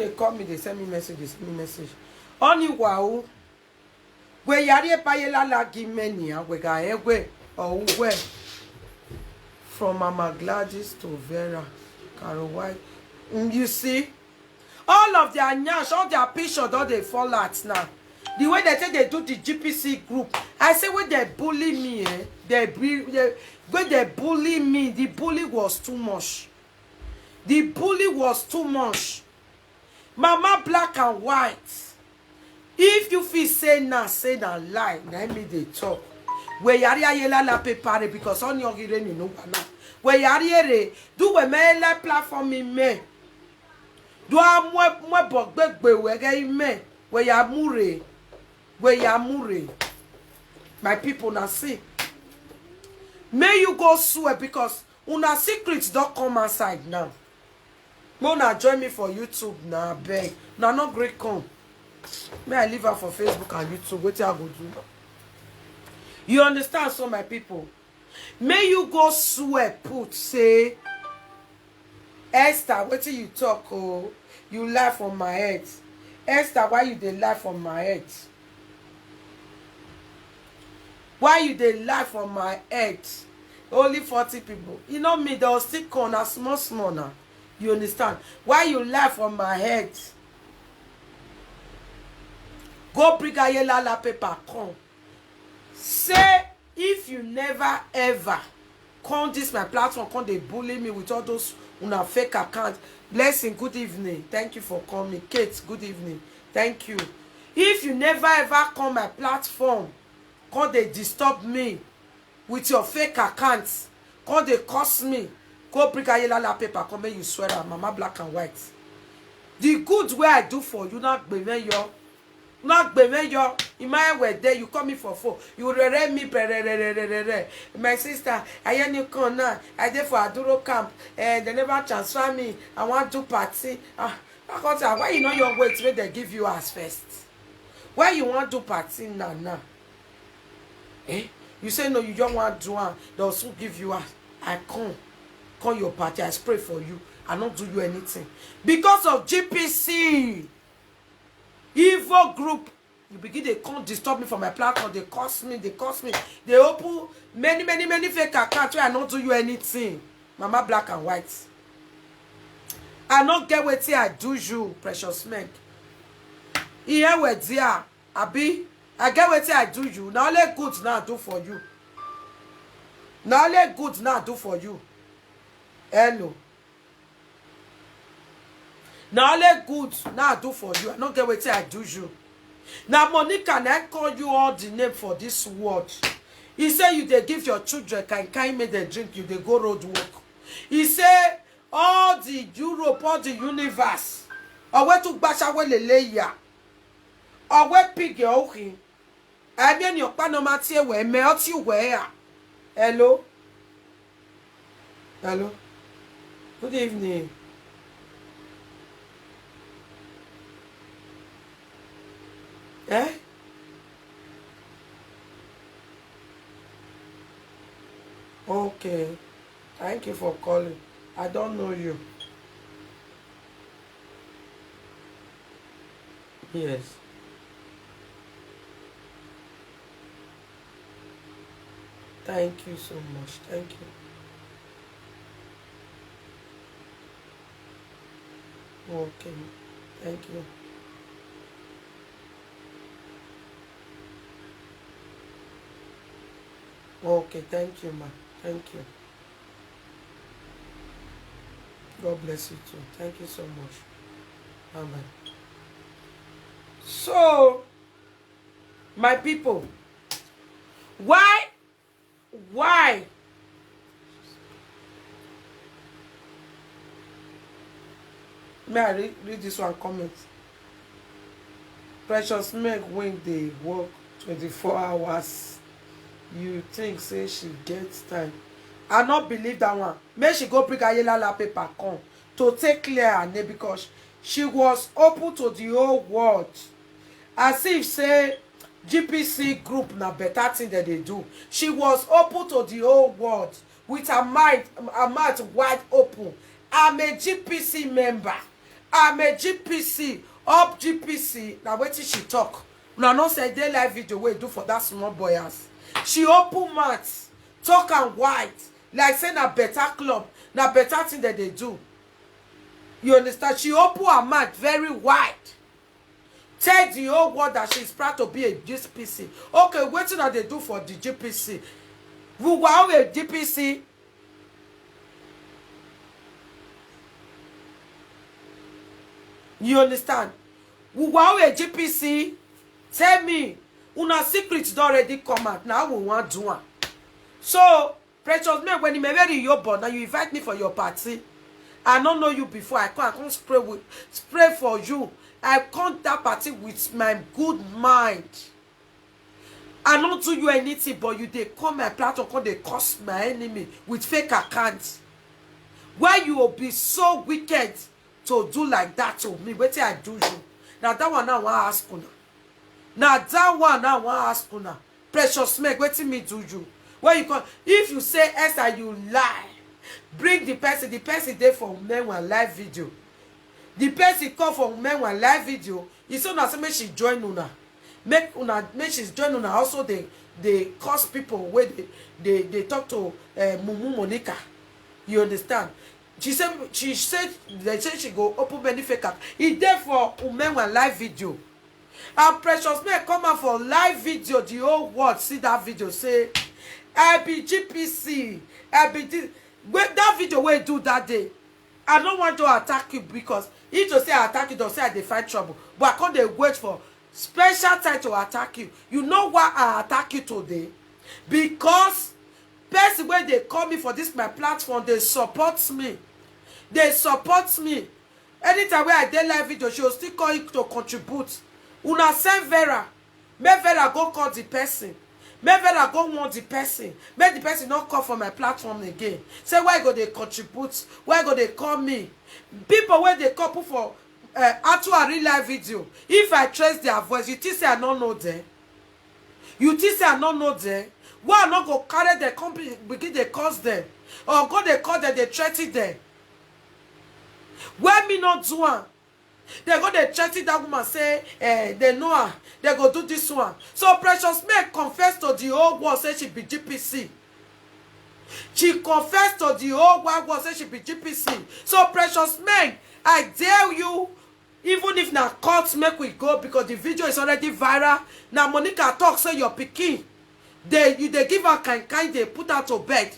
they call me, they send me message, Only wow. We yari payela la gimenia, we ga egwe or where from Mama Gladys to Vera, Carol White. You see, all of their nyash, all their pictures, all they fall out now. The way they say they do the GPC group, I say when they bully me, when they bully me, the bully was too much. The bully was too much. Mama Black and White. If you feel say na lie, let me they talk. We yari ayela la prepare because on your gire ni no bana. We yari ere do we me la platform me. Do a mwe bogbe we ge me. We ya mure. We ya mure. My people na see. May you go swear because una secrets don't come outside now. Mona join me for YouTube now, beg. Now not great come. May I leave her for Facebook and YouTube. What I go do? You understand, so my people? May you go swear, put, say, Esther, what you talk, oh, you laugh on my head. Esther, why you dey laugh on my head? Why you dey laugh on my head? Only 40 people. You know me, they'll still come a small now. You understand? Why you laugh on my head? Go bring a yellow paper, come. Say, if you never ever come this my platform, come they bully me with all those una fake accounts. Blessing, good evening. Thank you for coming. Kate, good evening. Thank you. If you never ever come my platform, come they disturb me with your fake accounts, come they curse me, go bring a yellow paper, come make you swear at Mama Black and White. The good way I do for you, not be your. Not be your in my way there you call me for phone. You re me my sister, I ain't you come now. I did for Aduro camp and they never transfer me. I want to party. Why you know your weight where they give you as first? Why you want to party now? Eh? You say no, you don't want to do one. They'll soon give you as I come your party. I spray for you. I don't do you anything. Because of GPC. Evil group, you begin they can't disturb me from my platform. They curse me. They open many fake accounts where I don't do you anything. Mama Black and White. I don't get what I do you, precious men. Here we dear, Abi. I get what I do you. Now let good now do for you. Now let good now do for you. Hello. Now let good now do for you. I don't get what I do you. Now Monica, I call you all the name for this word. He say you they give your children can make them drink you, they go road work. He say all the Europe, all the universe. Or where to basha we leleya. Or where pig your okay. I mean your panomatie we melt you where. Hello? Hello? Good evening. Eh? Okay. Thank you for calling. I don't know you. Yes. Thank you so much. Thank you. Okay. Thank you. Okay, thank you, ma. Thank you. God bless you too. Thank you so much. Amen. So, my people, why? May I read this one comment? Precious Meg when they work 24 hours. You think say she gets time? I not believe that one. May she go bring a paper come to take clear her name because she was open to the whole world. As if say GPC group na better thing that they do. She was open to the whole world with her mouth wide open. I'm a GPC member. I'm a GPC, up GPC. Now wait till she talk. Now no say they live video we do for that small boy ass. She open mouth, talk and white, like say na better club, na better thing that they do. You understand? She open her mouth very wide. Tell the whole world that she's proud to be a GPC. Okay, what do they do for the GPC? We were a GPC. You understand? We were a GPC. Tell me, una secrets don't already come out. Now we want to do one. So, Precious man, when you marry your born, now you invite me for your party. I don't know you before. I can't spray for you. I come that party with my good mind. I don't do you anything, but you they come my platform, come they curse my enemy with fake accounts. Why you will be so wicked to do like that to me? Wait till I do you. Now that one I want to ask you. Now that one I want to ask you. Precious Meg, wait till me do you. Where you come? If you say Esther, you lie. Bring the person there for men one live video. The person come for men one live video. It's so that make she join una. Make she join una. Also they cause people where they talk to Mumu Monica. You understand? She said they say she go open many fake account. It's there for men one live video. And Precious Meg come out for live video. The whole world see that video. Say I be GPC. I be this. When that video we do that day, I don't want to attack you because if you say I attack you, don't say I dey find trouble. But I can't dey wait for special time to attack you. You know why I attack you today? Because person when they call me for this my platform, they support me. They support me. Anytime where I dey live video, she will still call you to contribute. Una send Vera. Make Vera go call the person. Make Vera go want the person. Make the person not call for my platform again. Say why go they contribute? Why go they call me? People where they couple for actual real live video. If I trace their voice, you think say I don't know them. You think say I don't know them. Why not go carry the company begin they cause them? Or go they call them, they threaten them. Why me not do one? They go they threaten that woman, say they know her. They go do this one. So Precious Meg confessed to the whole world, say she be GPC. She confessed to the whole world, say she be GPC. So Precious Meg, I dare you, even if na court make we go because the video is already viral. Now Monica talk say your pikin. They give her kind, they put her to bed.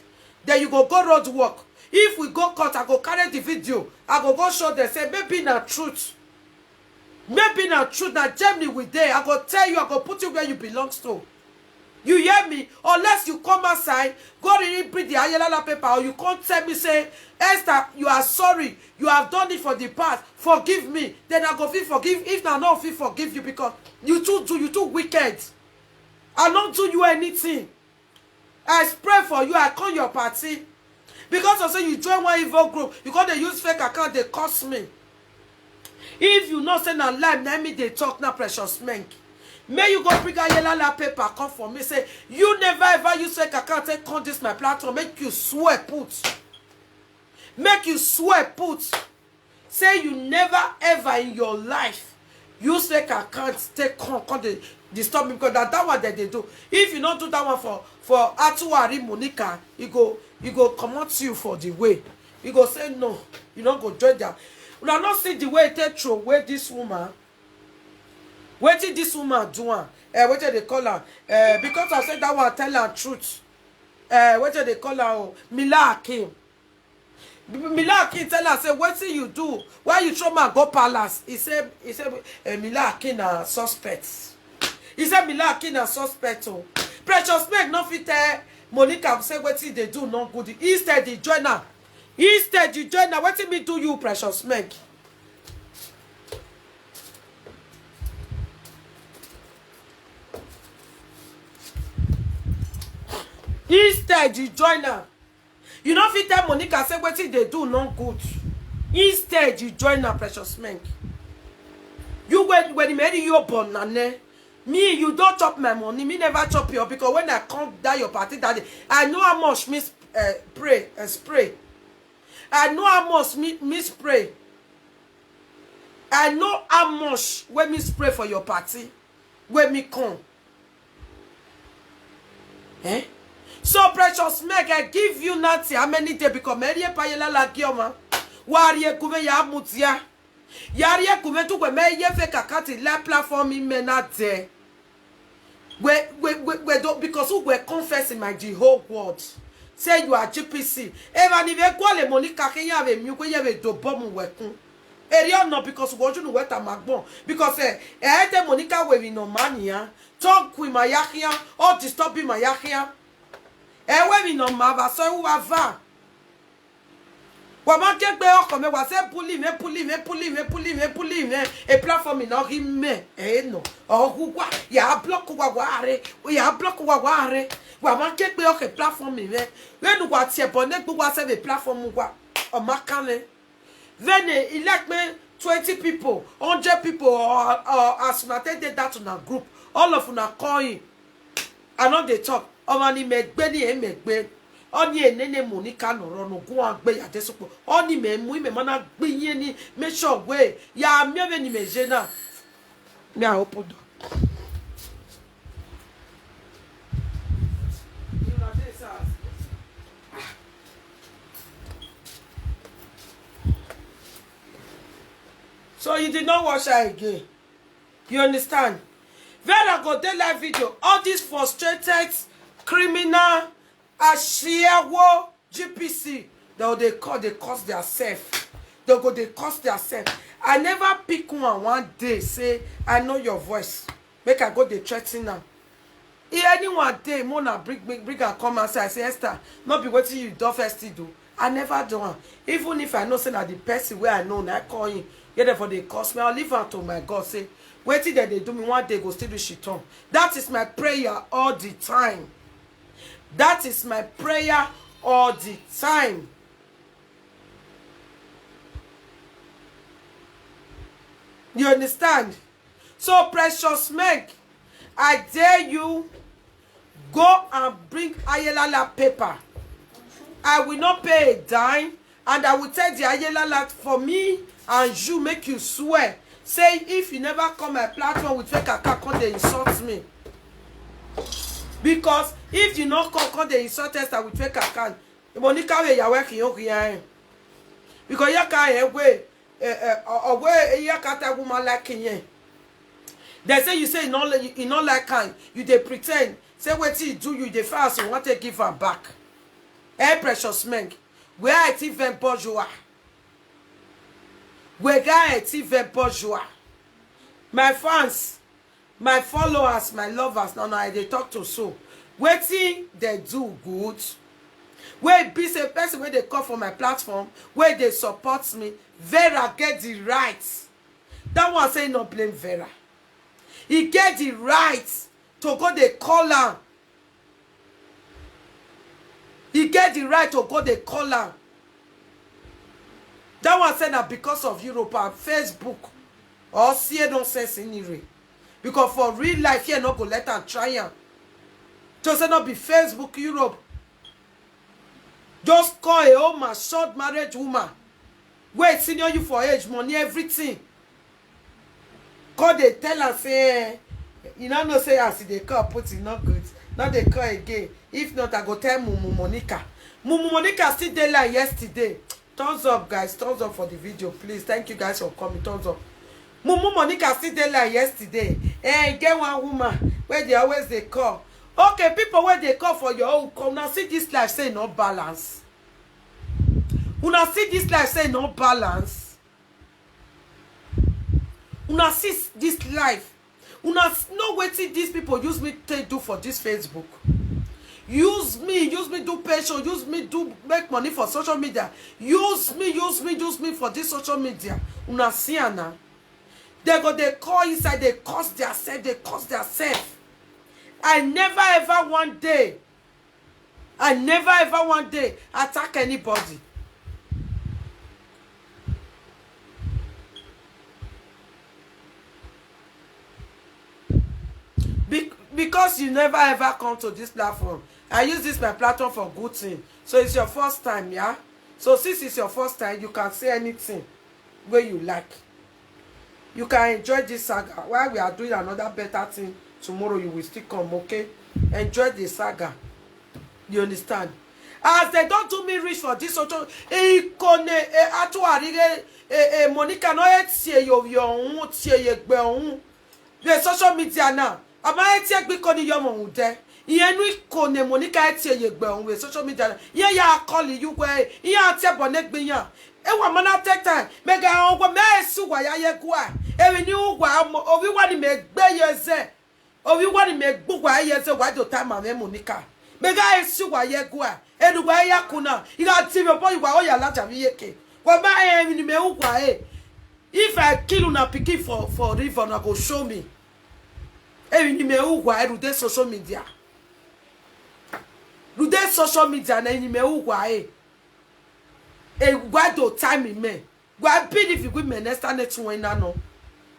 Then you go road work. If we go court, I go carry the video. I go show them, say maybe not truth. Maybe not truth that Germany with there. I go tell you, I go put you where you belong to. You hear me? Unless you come outside, go really print the Ayelala paper, or you can't tell me, say, Esther, you are sorry. You have done it for the past. Forgive me. Then I go feel forgive. If not, no feel forgive you because you too wicked. I don't do you anything. I pray for you. I call your party. Because I say you join one evil group, you got to use fake account, they cost me. If you not send a live, let me they talk now, Precious Meg. May you go bring a yellow paper, come for me, say, you never ever use fake account, take on this my platform, make you swear put. Make you swear put. Say you never ever in your life use fake account, take on the disturb me because that one that they do. If you don't do that one for Atuari Monica, you go come out to you for the way. You go say no, you don't go join them. We are not see the way they throw away this woman. What did this woman do? What did they call her? Because I said that one tell her truth. What did they call her? Oh, Mila Akim. Mila Akim tell her, say, what did you do? Why you throw my go palace? He said, Mila Akim are suspects. He said, Mila Akim are suspects. Oh. Precious Meg no fit tell Monica say what did they do no good. Instead, they join her. Instead, you join her. What did me do you, Precious Meg? Instead, you join her. You don't fit tell Monica say what they do no good. Instead, you join her, Precious Meg. You when you marry your born, nane. Me, you don't chop my money. Me never chop your because when I come down your party that day, I know how much me pray and spray. I know how much me spray. I know how much when me spray for your party, when me come. Eh? So Precious Meg, I give you nothing. How many days? Because Maria Payela la Gioma. Warie kume ya mutia. Yarie kume tu kwe me ye fe kakati la platform imenate. We don't, because we confessing my whole word. Say you are GPC. Even if you call le Monica Kenya ave mu kwe ye do bomb wekun. Area no because we want to wet a magbon. Because the Monica we no mania. Talk with my yakia or disturbing my yakia. When we no mava so who ava. Wama ke gbe oko me wa se puli me e platform no ri me no o gugwa ya block wa ware wama ke gbe oko platform me we nu wa tie bone gbo wa se the platform wa o makane then elect me 20 people 100 people or as una take that on a group all of una call in I know they talk o mani megbe ni e megbe Oni enene Monica no rono go agbe ya desopo. Oni me mu me mana gbe yin ni make sure we ya me ni me jena. Me a open door. So you did not watch her again. You understand? Vera go dey live video. All these frustrated criminal Ashiawo GPC, they cost their self. They cost their self. I never pick one day say I know your voice. Make I go the threatening now. If anyone day Mona bring and come and say I say Esther, not be waiting you do first do. I never do one. Even if I know say that the person where I know I call him, therefore they cost me. I'll leave her to my God say, waiting that they do me one day go still do shit on. That is my prayer all the time. That is my prayer all the time. You understand? So Precious Meg, I dare you go and bring Ayelala paper. I will not pay a dime, and I will tell the Ayelala for me and you make you swear. Say if you never come my platform with fake account, they insult me. Because if you not come the insult test with fake account, Monica we ya working here. Because you can't away you can't woman like here. They say you say you not like kind. You they pretend. Say what you do you the fast you want to give her back. Hey Precious Meg, where I even bourgeois. Where guy even bourgeois. My fans. My followers, my lovers, now they talk to so. Waiting, they do good. Where be a person where they come for my platform, where they support me, Vera get the right. That one say no blame Vera. He get the right to go the collar. He get the right to go the collar. That one say that because of Europe and Facebook or see nonsense in Ire. Because for real life, here not go let her try am. Just not be Facebook, Europe. Just call a woman, short marriage woman. Wait, senior you for age, money, everything. Call they tell her say, you know say as they call, put it not good. Now they call again. If not, I go tell Mumu Monica. Mumu Monica still dey like yesterday. Thumbs up, guys. Thumbs up for the video, please. Thank you guys for coming. Thumbs up. Mumu Monica still dey like yesterday. Get one woman where they always they call. Okay, people where they call for your own come now see this life say no balance. Una see this life say no balance. Una see this life. Una know wetin these people use me to do for this Facebook. Use me do patient, use me do make money for social media. Use me for this social media. Una see now. They call inside, they cost their self. I never ever one day attack anybody. Because you never ever come to this platform. I use this my platform for good thing. So it's your first time, yeah? So since it's your first time, you can say anything where you like. You can enjoy this saga while we are doing another better thing. Tomorrow you will still come, okay? Enjoy the saga. You understand? As they don't do me rich for this social, Monica no etie yo tie ye gbe ohun. The social media now. Ama etie gbe koni yo mo de. Iyen nu ikone Monica etie ye gbe ohun we social media. Ye ya call you we. Iyen ate bonek gbe yan. E wa mana take time. Mega ongo me esu wa ya ye gwa. E we ni ugwa obi wa ni me gbe ye ze. Obi wa ni me gbugwa ye ze wa do time ame Monica. Mega esu wa ye gwa. Edugwa ya kuna. Ila TV boy wa o ya la jabi yeke. Kwa ba ni me ugwa If I kill una pikin for river, na go show me. Ni me ugwa erude social media. Rude social media na ni me ugwa gwa do time me. Gwa believe we me next net when na no.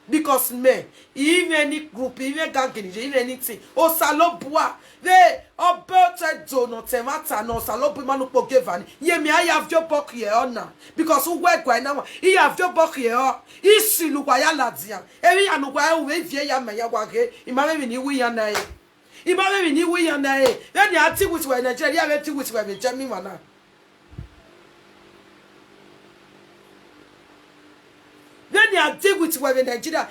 Because me, even any group, even gang, even anything, o salobua, they obeted do not matter, no salobu manu pogevani. Ye me, I have your book here on now. Because who work right now, he have your book here. Isi lukwaya ladia. Every anukwaya uwe ya me ya wage. Imame ni wi yana e. Imame ni wi yana e. Then you ati which way Nigeria, ati which way Germany mana. Then you are deal with where in Nigeria.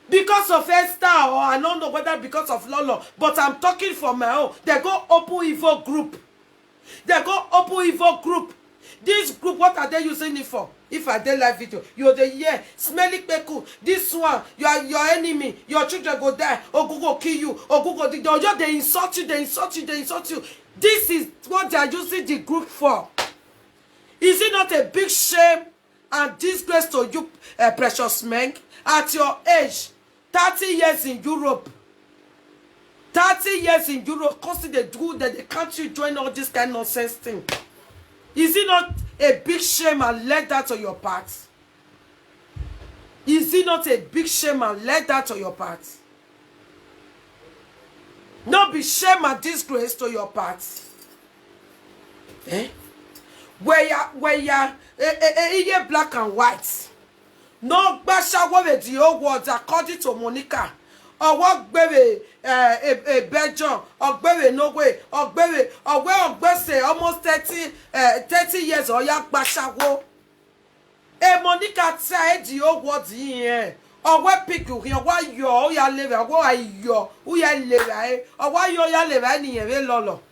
Because of Esther, or I don't know whether because of Lolo, but I'm talking for my own. They go open evil group. They go open evil group. This group, what are they using it for? If I did live video, you're the year, smelly peku. This one, you are your enemy. Your children go die, or go kill you, or go they insult you, they insult you, they insult you. This is what they are using the group for. Is it not a big shame and disgrace to you, precious men, at your age, 30 years in Europe? 30 years in Europe, consider good that they can't you join all this kind of nonsense thing. Is it not a big shame and let that to your part? Is it not a big shame and let that to your part? Not be shame and disgrace to your part. Eh? Where ya black and white. No basha with the old words according to Monica. Or what baby a Belgium or baby no way or baby or where say almost 30 years or ya basha wo. Monica said the old words here. Or what pick you here, why yo ya live, or why yo who ya live, or why yo ya live any lolo.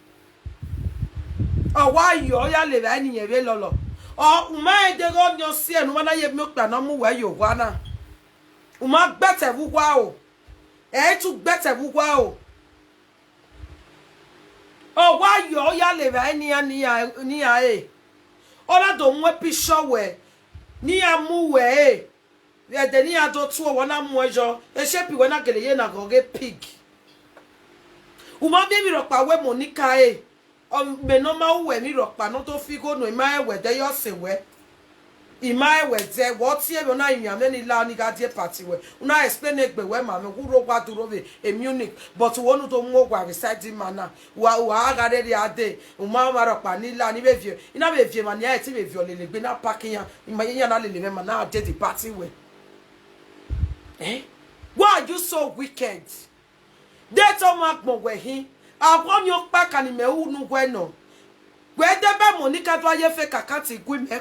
Or why you ya live any eve lolo. Or my de go your see and when I milk na no where you wanna. Uma better wow. To better wow. Oh why you ya live any near Ola don't want be show where near mu where the near do two one mojo a shape when I get a na go get pig. Uma baby rock away Monica me no ma we mi ropa no to figo no ima we de yo se we ima we de what here we na imi me ni la ni ga die party we una explain egbe we ma me guro gwa duro be e Munich but wonu to mo gwa reside mana wa ga de ade uma ma ropa ni la ni be vie ina be vie ma ni a ti be vie olele gbe na parking ya ima ye na lele me ma na de the party we why are you so wicked? They don't mark mo we hin I want your back and me who no bueno. Where the Monica do I fake account in me?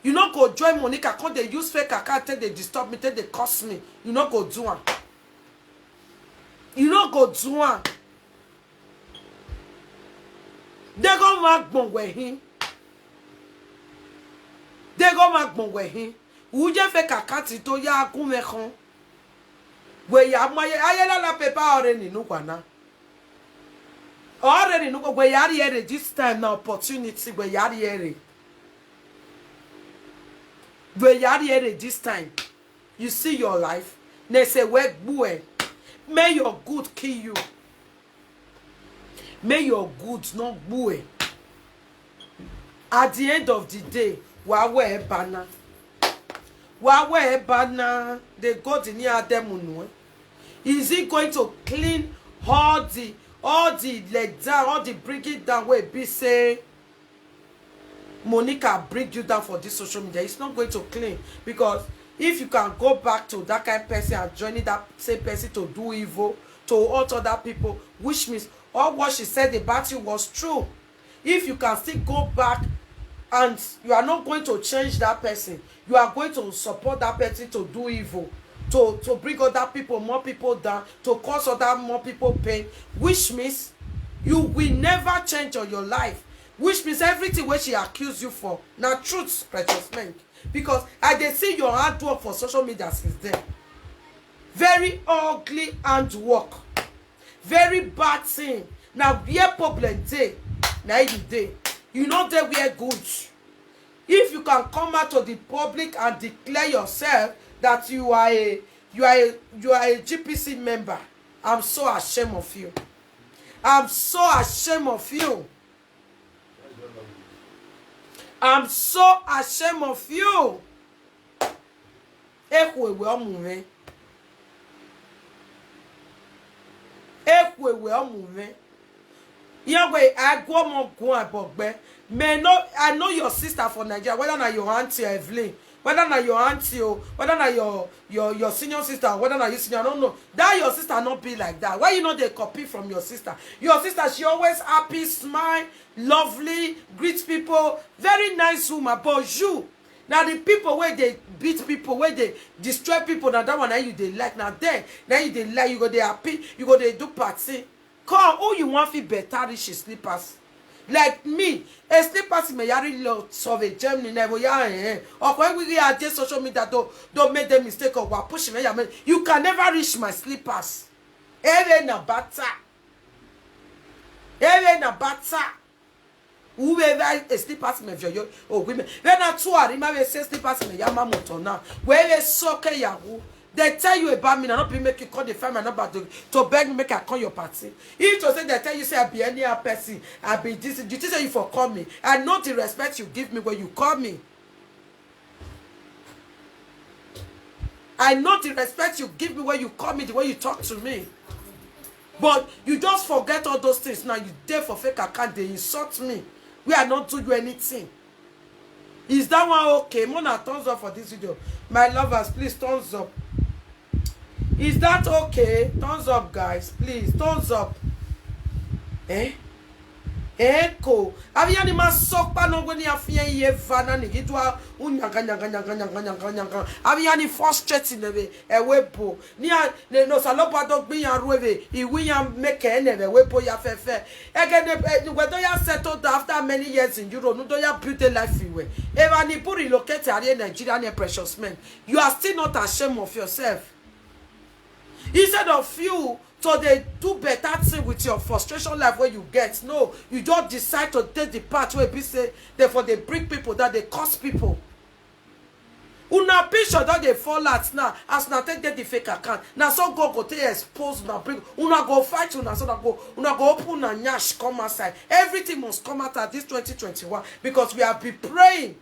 You not go join Monica, because they use fake account, they disturb me, they cost me. You not go do one. You not go do one. They go mark bon where him. They go mark bon where him. Who just fake account to ya go me home? Where ya my ayala la paper already no one. Already no go here this time na opportunity where here this time you see your life they say where boy may your good kill you, may your good not boy at the end of the day wawe banner they got in near them. Is it going to clean all the let down, all the bring it down where be say Monica bring you down for this social media. It's not going to clean, because if you can go back to that kind of person and joining that same person to do evil, to hurt other people, which means all what she said about you was true. If you can still go back and you are not going to change that person, you are going to support that person to do evil, to bring other people, more people down, to cause other more people pain, which means you will never change on your life. Which means everything wey she accuse you for na truth, precious men, because I dey see your hard work for social media since then. Very ugly handwork, very bad thing. Now where problem dey, na you dey. You know dey where good. If you can come out to the public and declare yourself that you are a GPC member, I'm so ashamed of you. I'm so ashamed of you. I'm so ashamed of you. Ekwewe omume. Ekwewe omume. Yahweh, I go more go abogbe. I know your sister for Nigeria, whether na your auntie Evelyn, whether na your auntie or whether na your senior sister, whether na you senior, I don't know. That your sister not be like that. Why you know they copy from your sister? Your sister, she always happy, smile, lovely, greet people, very nice woman. But you, now the people where they beat people, where they destroy people, now that one now you they like. Now you they like, you go they happy, you go they do party. Come, who you want feel better rich slippers? Like me, a slippers me yari lot of a Germany never ya or when we are just social media don't make the mistake of what pushing me. You can never reach my slippers. Ere na bata. Ere na bata. Whoever a slippers me vio oh women. When I two are me say slippers me yama motor now. Where soke yahu. They tell you about me, and not be make you call the family number to beg me make I call your party. If to say they tell you say I be any other person, I be this, you say you for call me. I know the respect you give me when you call me. I know the respect you give me when you call me, the way you talk to me. But you just forget all those things. Now you there for fake account, they insult me. We are not doing you anything. Is that one okay? Mona, thumbs up for this video. My lovers, please thumbs up. Is that okay? Thumbs up, guys. Please, thumbs up. Echo. Aviani masopa no when you fear ye vana ni gitwa unyanga. Aviani frustrating neve e wepo. Ni no salopa dog be yan rueve. I we yan make neve wepo ya fefe. Again, whether you settled after many years in Europe, no do ya build a life anywhere. Even if you relocate area Nigeria and precious men, you are still not ashamed of yourself. Instead of you so they do better thing with your frustration life where you get. No, you just decide to take the path where people say, therefore they bring people, that they cause people. Una picture that they fall out now, as na take the fake account. Now so go take expose una bring, una go fight una so una go open una nyash come outside. Everything must come out at this 2021 because we have been praying.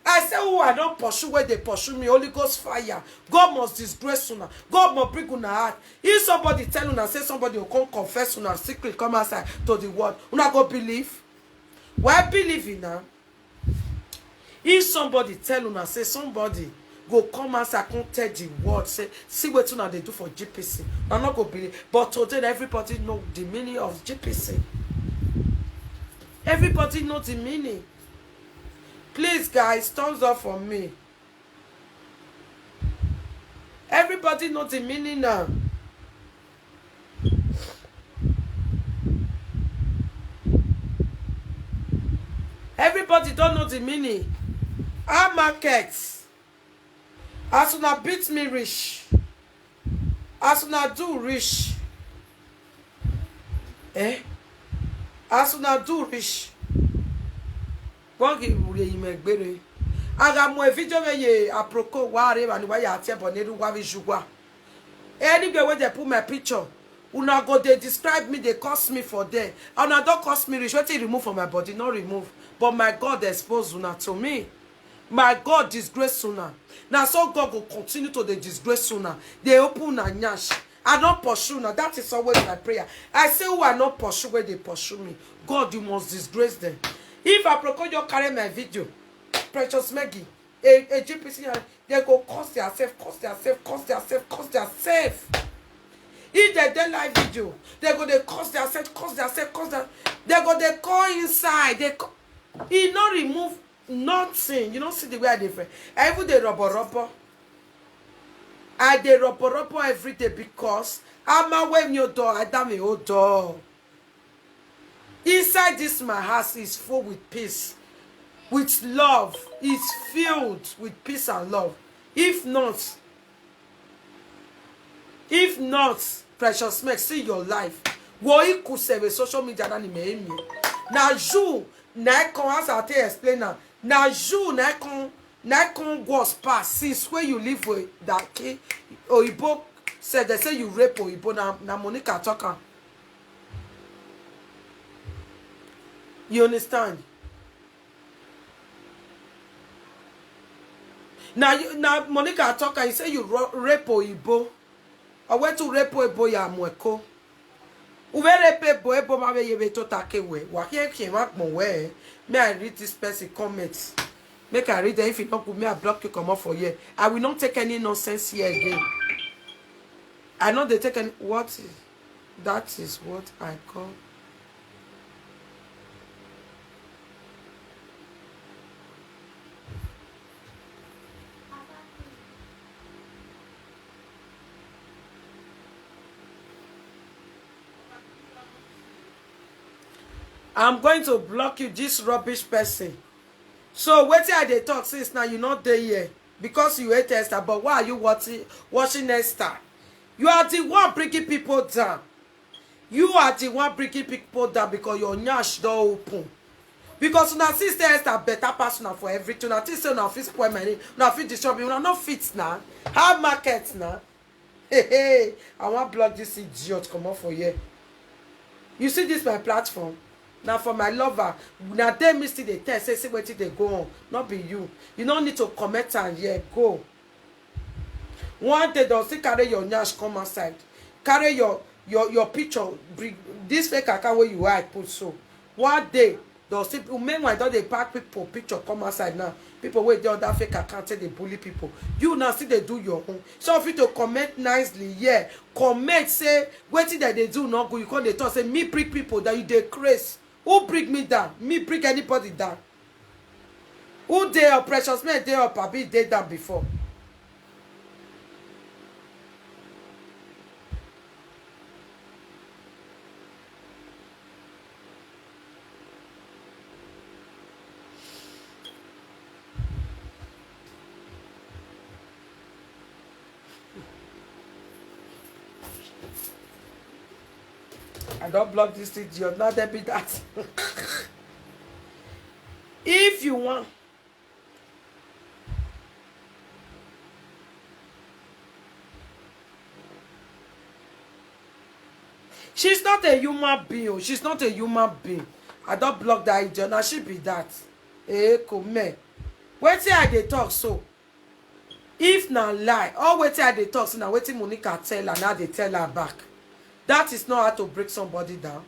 I say, who I don't pursue where they pursue me, Holy Ghost fire. God must disgrace una. God must bring una heart. If somebody tell una, say somebody will come confess una secret, come outside to the world, una go believe. Why believe in now? If somebody tell una, say somebody go come outside, come tell the world, say, see what una they do for GPC. I'm not go believe. But today everybody know the meaning of GPC. Everybody know the meaning. Please, guys, thumbs up for me. Everybody knows the meaning now. Everybody don't know the meaning. Our markets. As soon as beat me rich. As soon as do rich. As soon as do rich. Bongi ure imegbere aga mo video ye aproko ware ba ni wa ya tie boneru wa visuwa anywhere where they put my picture una go they describe me, they curse me for there, and I don't curse me rich wetin remove from my body, not remove, but my God expose una to me. My God disgrace una. Now so God will continue to the disgrace una. They open a nyash. I don't pursue now. That is always my prayer. I say who are not pursue where they pursue me. God, you must disgrace them. If Aproko just carry my video, Precious Maggie, a GPC, they go cost themselves. If they don't like video, they go they cost themselves. They go they call inside. He not remove nothing. You don't see the way I different. Even the rubber. I dey rubber every day because I'm away your door. I damn your door. Inside this my house is full with peace, with love. It's filled with peace and love. If not, Precious Meg, see your life. What could serve social media than me? Now you, na come as I tell explain now. Now you, na come was past since where you live with that kid. Oyibo said they say you rape Oyibo na Monica talker. You understand? Now Monica talker, you say you rape Oyibo. I went to rape Oyibo ya mweko. Uwe rape Oyibo ma be yebe to take we. Wa here came up mo we. May I read this person comments? Make I read them. If you don't good, may I block you come off for here. I will not take any nonsense here again. I know they take any that is what I call. I'm going to block you, this rubbish person. So wait till they talk since now you're not there here. Because you hate Esther, but why are you watching Esther? You are the one bringing people down. You are the one bringing people down because your nyash door open. Because una sister Esther better person for everything. Una sister una fit spoil my name. Una fit disturb you. Una not fit now. Have market now. Hey, I want to block this idiot. Come on for here. You see this my platform? Now for my lover, now they missed the test. Say where they go on. Not be you. You don't need to comment and go. One day they'll still carry your nyash come outside. Carry your picture. Bring this fake account where you are. Put so. One day they'll still. Meanwhile, don't they pack people picture come outside now. People wait the other fake account say they bully people. You now see they do your own. So if you to comment nicely, yeah, comment say waiting that they do not go. You can't they talk say me prick people that you they crazy. Who prick me down? Me prick anybody down. Who they are Precious men they up a bit they down before. I don't block this idiot. Not there be that. If you want. She's not a human being. She's not a human being. I don't block that idiot. Now she be that. Eh, come. Wait till I they talk so. If not lie, or wait till I they talk so now wait till Monica tell her now they tell her back. That is not how to break somebody down.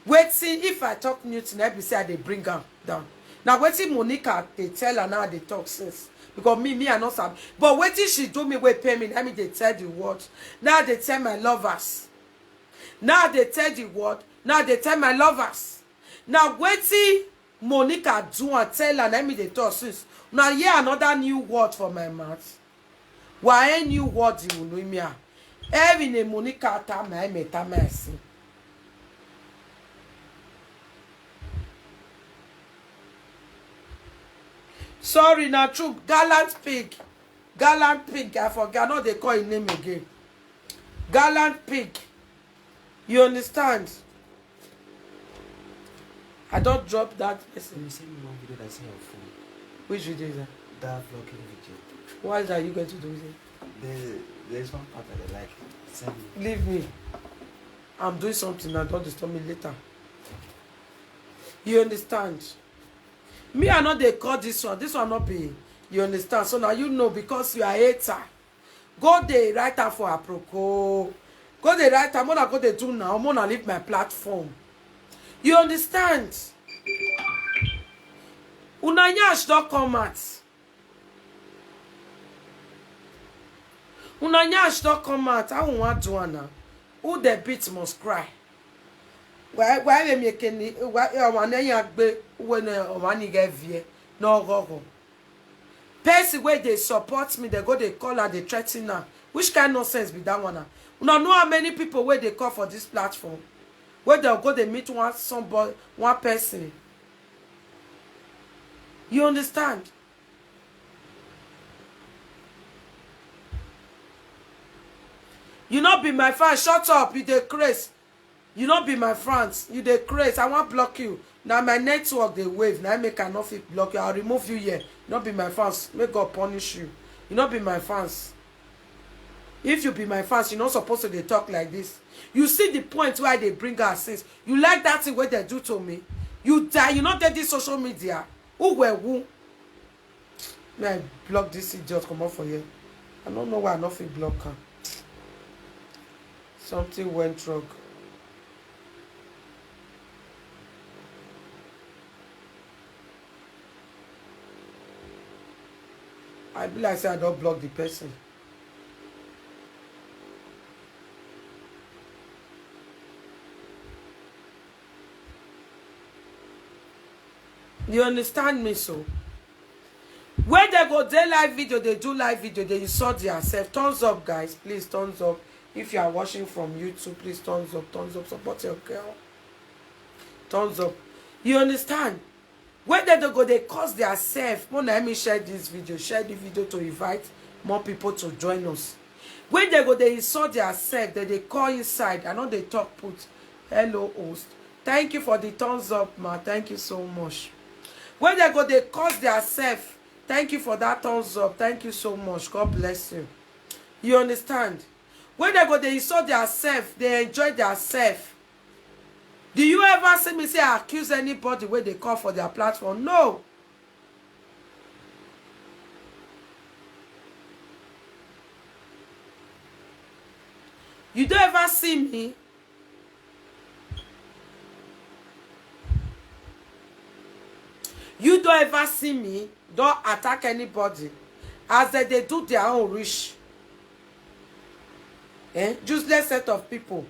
Wait see if I talk Newton, I be say they bring her down. Now wait till Monica they tell her now they talk since. Because me I not sabi. But wait till she do me wait pay me. I mean they tell the word. Now they tell my lovers. Now they tell the word. Now they tell my lovers. Now wait till Monica do and tell her. I mean they talk since. Now hear another new word for my mouth. Why any new word you know me? Every name Monica Tama Metamasi. Sorry, not true. Gallant pig. I forgot. No, they call his name again. Gallant pig. You understand? I don't drop that. You sent me one video that's on your phone. Which video is that? That vlogging video. Why are you going to do it? There's one part that I like. Send me. Leave me. I'm doing something and don't disturb me later. You understand? Me, I know they call this one. This one not be. You understand? So now you know because you are a hater. Go there, write her for Aproko. Go there, write her. I'm gonna go there do now. I'm gonna leave my platform. You understand? Una nyash don't come out. Una nyash don't come out. I won't want to now. Who the beat must cry. Why they make any when money get via no go. Person where they support me, they go they call her, they threaten her. Which kind of nonsense be that one? Una know how many people where they call for this platform? Where they'll go they meet one person. You understand? You not be my fan. Shut up. You dey craze. You not be my friends. You dey craze. I want block you. Now my network they wave. Now I make an office block you. I'll remove you here. You not be my fans. Make God punish you. You not be my fans. If you be my fans, you're not supposed to they talk like this. You see the point why they bring our sins. You like that thing what they do to me. You die. You not get this social media. Who were who? May I block this idiot come off for you. I don't know why I not feel block her. Something went wrong. I be like say I don't block the person. You understand me so? When they go their live video, they do live video, they insult themselves. Thumbs up, guys. Please, thumbs up. If you are watching from YouTube, please thumbs up, support your girl. Thumbs up. You understand? When they go, they cause themselves. When let me share this video to invite more people to join us. When they go, they insult themselves, they call inside. I know they talk put hello host. Thank you for the thumbs up, ma. Thank you so much. When they go, they cause themselves. Thank you for that thumbs up. Thank you so much. God bless you. You understand? When they go, they insult themselves. They enjoy themselves. Do you ever see me say I accuse anybody when they call for their platform? No. You don't ever see me. You don't ever see me. Don't attack anybody. As they do their own wish. Useless set of people.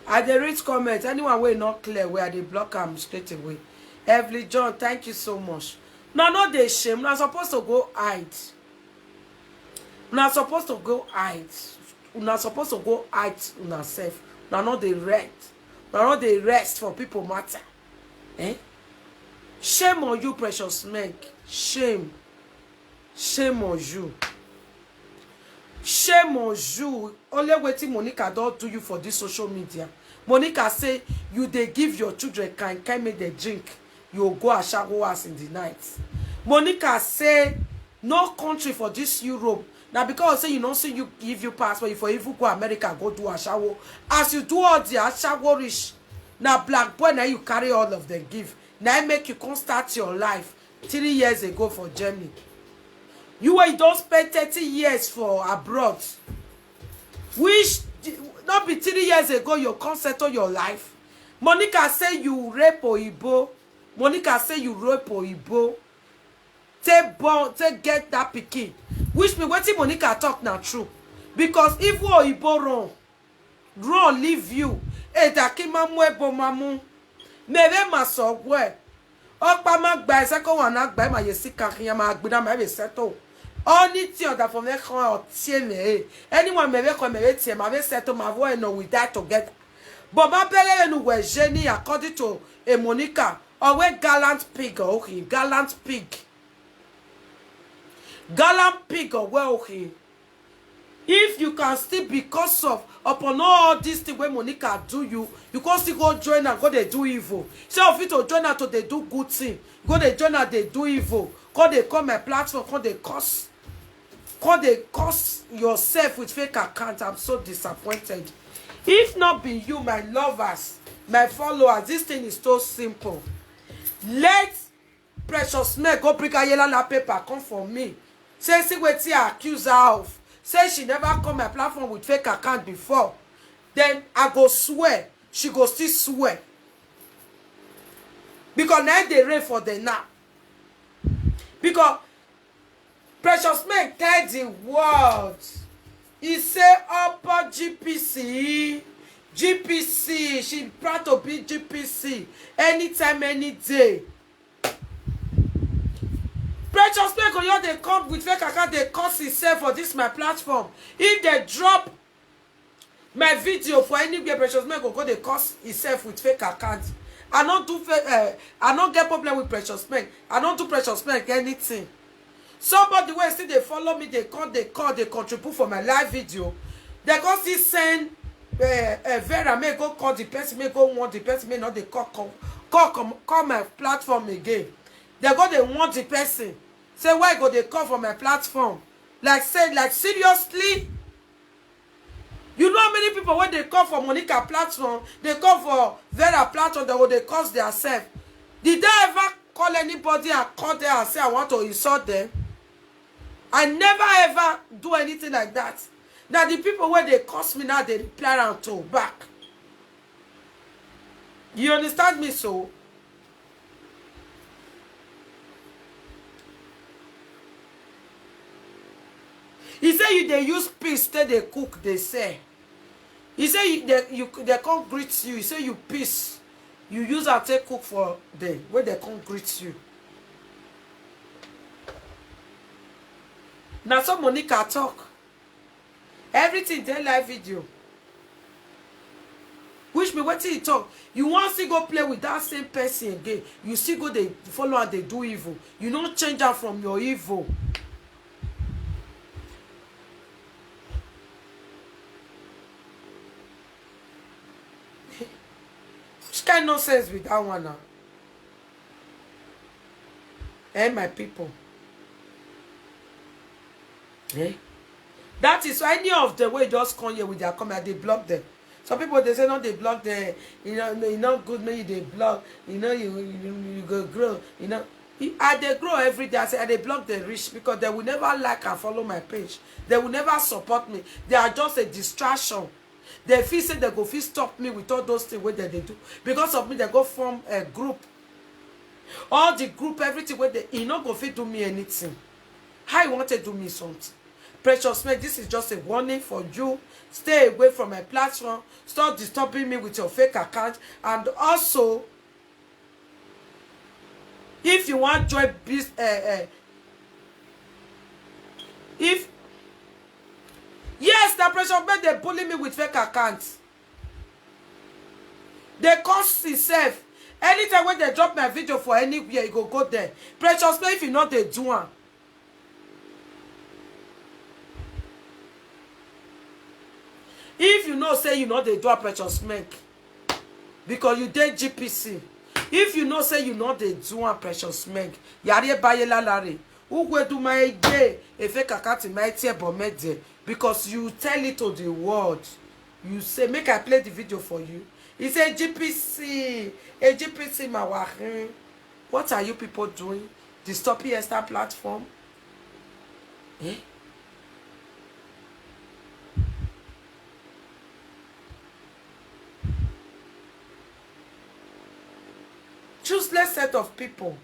I dey read comments. Anyone wey not clear where they block am straight away. Evelyn John, thank you so much. Now not dey shame. Now supposed to go hide. Now supposed to go hide. Now supposed to go hide on herself. Now not dey rest. Now not dey rest for people matter. Shame on you, precious Meg. Shame. Shame on you. Shame on you. Only waiting Monica don't do you for this social media. Monica say you they give your children can make them drink. You go a shower house in the night. Monica say no country for this Europe. Now because say you don't say you give you passport, you for even go America go do a shower. As you do all the shower rich. Now black boy now you carry all of them give. Now make you come start your life 3 years ago for Germany. You don't spend 30 years for abroad. Which not be 3 years ago you can't settle your life. Monica say you rape Oyibo. Monica say you rape Oyibo. Take get that pikin. Which mean what Monica talk now true. Because if Oyibo run leave you. Edakima mwebo mamu. Meve masogwe. Okpa magba second one agba ma yesi kakiya ma agbina ma be settle. Only thing that from there or tiene. Anyone may make ma settle my voice no we die together. But my pele no we genie according to a Monica or we gallant pig okay gallant pig. Gallant pig or wealthy. If you can still, because of upon all these things when Monica do you can still go join and go they do evil. Say of it to join her to they do good thing. Go they join her they do evil. Go they come my platform, go they curse yourself with fake account. I'm so disappointed. If not be you, my lovers, my followers, this thing is so simple. Let Precious Meg go bring a yellow paper come for me. Say see what I accuse her of. Say she never come my platform with fake account before. Then I go swear. She go still swear. Because now they rain for the now. Because Precious Meg tell the world. He say upper GPC. GPC. She proud to be GPC. Anytime, any day. Precious Meg on they come with fake account, they curse himself for this my platform. If they drop my video for anywhere, Precious Meg go they curse himself with fake account. I don't do I don't get problem with Precious Meg. I don't do Precious Meg anything. Somebody wey still they follow me, they contribute for my live video. They go still send Vera may go call the person, may go want the person, may not they call my platform again. They go they want the person. Say why go they call for my platform? Like seriously? You know how many people when they call for Monica platform, they call for Vera platform, they cause themselves. Did they ever call anybody and call them and say I want to insult them? I never ever do anything like that. Now the people where they curse me now, they reply and to back. You understand me so? He say you they use peace till they cook, they say. He say they can't greet you. He say you peace. You use and take cook for them where they can't greet you. Now some Monica talk. Everything they live video. Which me what he talk. You want to go play with that same person again. You still go they follow and they do evil. You don't change out from your evil. Which kind of nonsense with that one now? Eh, my people. Eh? That is why any of the way just come here with their comment, they block them. Some people they say no, they block them. You know good maybe they block. You know you go grow. You know, they grow every day. I say they block the rich because they will never like and follow my page. They will never support me. They are just a distraction. They feel say they go feel stop me with all those things where they do. Because of me, they go form a group. All the group, everything where they not go fit do me anything. How you want to do me something? Precious Meg, this is just a warning for you. Stay away from my platform. Stop disturbing me with your fake account. And also, if you want to join this, yes, the Precious Meg, they bully me with fake accounts. They cost itself. Anytime when they drop my video for anywhere, you go there. Precious Meg, if you know they do one. If you know, say you know they do a Precious Meg. Because you did GPC. If you know, say you know they do a Precious Meg. Yari baye la lare. Who go do my day? If I can't my tear bomede. Because you tell it to the world. You say, make I play the video for you. He said GPC. A GPC mawahin. What are you people doing? Disturbing Esther platform? Eh? Useless set of people.